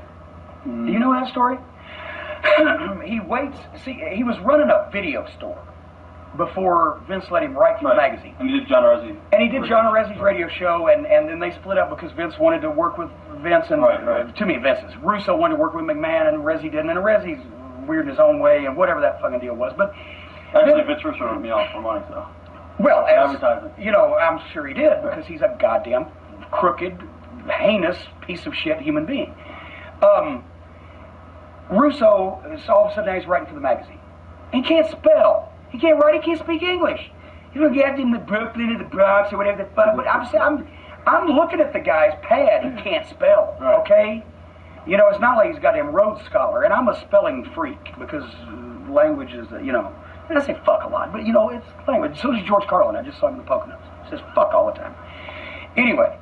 Do you know that story? He was running a video store before Vince let him write for the magazine. And he did John Arezzi. And he did John Arezzi's radio show, and then they split up because Vince wanted to work with Vince, and too many Vinces. Russo wanted to work with McMahon, and Arezzi didn't, and Arezzi's weird in his own way, and whatever that fucking deal was. But actually, Vince Russo wrote me off for money, so. Well, I'm sure he did, because he's a goddamn crooked, heinous piece of shit human being. Russo is all of a sudden now he's writing for the magazine. He can't spell. He can't write. He can't speak English. You don't get in the Brooklyn or the Bronx or whatever the fuck. But I'm looking at the guy's pad. He can't spell. Okay. It's not like he's got him Rhodes Scholar, and I'm a spelling freak because language is, I say fuck a lot, but it's language. So does George Carlin. I just saw him in the Poconos. He says fuck all the time. Anyway.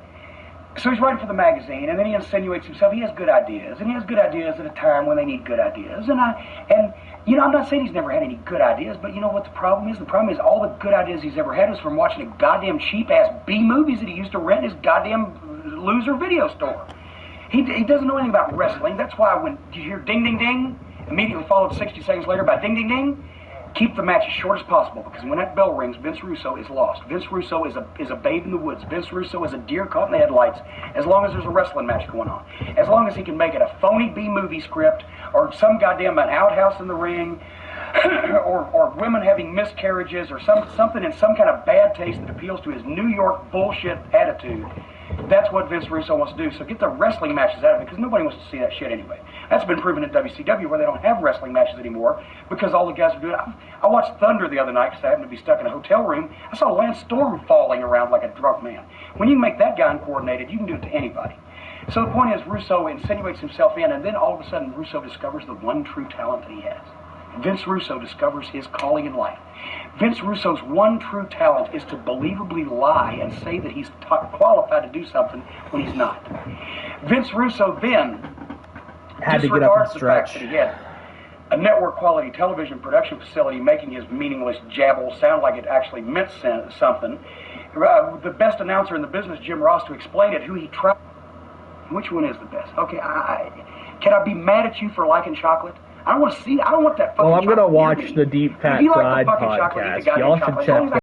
So he's writing for the magazine, and then he insinuates himself. He has good ideas, and he has good ideas at a time when they need good ideas. And I'm not saying he's never had any good ideas, but you know what the problem is? The problem is all the good ideas he's ever had was from watching the goddamn cheap-ass B-movies that he used to rent in his goddamn loser video store. He doesn't know anything about wrestling. That's why when you hear ding, ding, ding, immediately followed 60 seconds later by ding, ding, ding, keep the match as short as possible, because when that bell rings, Vince Russo is lost. Vince Russo is a babe in the woods. Vince Russo is a deer caught in the headlights as long as there's a wrestling match going on. As long as he can make it a phony B-movie script, or some goddamn an outhouse in the ring, or women having miscarriages, or something in some kind of bad taste that appeals to his New York bullshit attitude. That's what Vince Russo wants to do. So get the wrestling matches out of it, because nobody wants to see that shit anyway. That's been proven at WCW, where they don't have wrestling matches anymore because all the guys are doing it. I watched Thunder the other night because I happened to be stuck in a hotel room. I saw Lance Storm falling around like a drunk man. When you can make that guy uncoordinated, you can do it to anybody. So the point is, Russo insinuates himself in, and then all of a sudden Russo discovers the one true talent that he has. Vince Russo discovers his calling in life. Vince Russo's one true talent is to believably lie and say that he's qualified to do something when he's not. Vince Russo then had to get up and the stretch. fact that he had a network-quality television production facility making his meaningless jabble sound like it actually meant something. The best announcer in the business, Jim Ross, to explain it, who he tried. Which one is the best? Okay, can I be mad at you for liking chocolate? I don't want to see. I don't want that fucking. Well, I'm gonna chocolate watch the Deep Fat Fried podcast. Y'all should check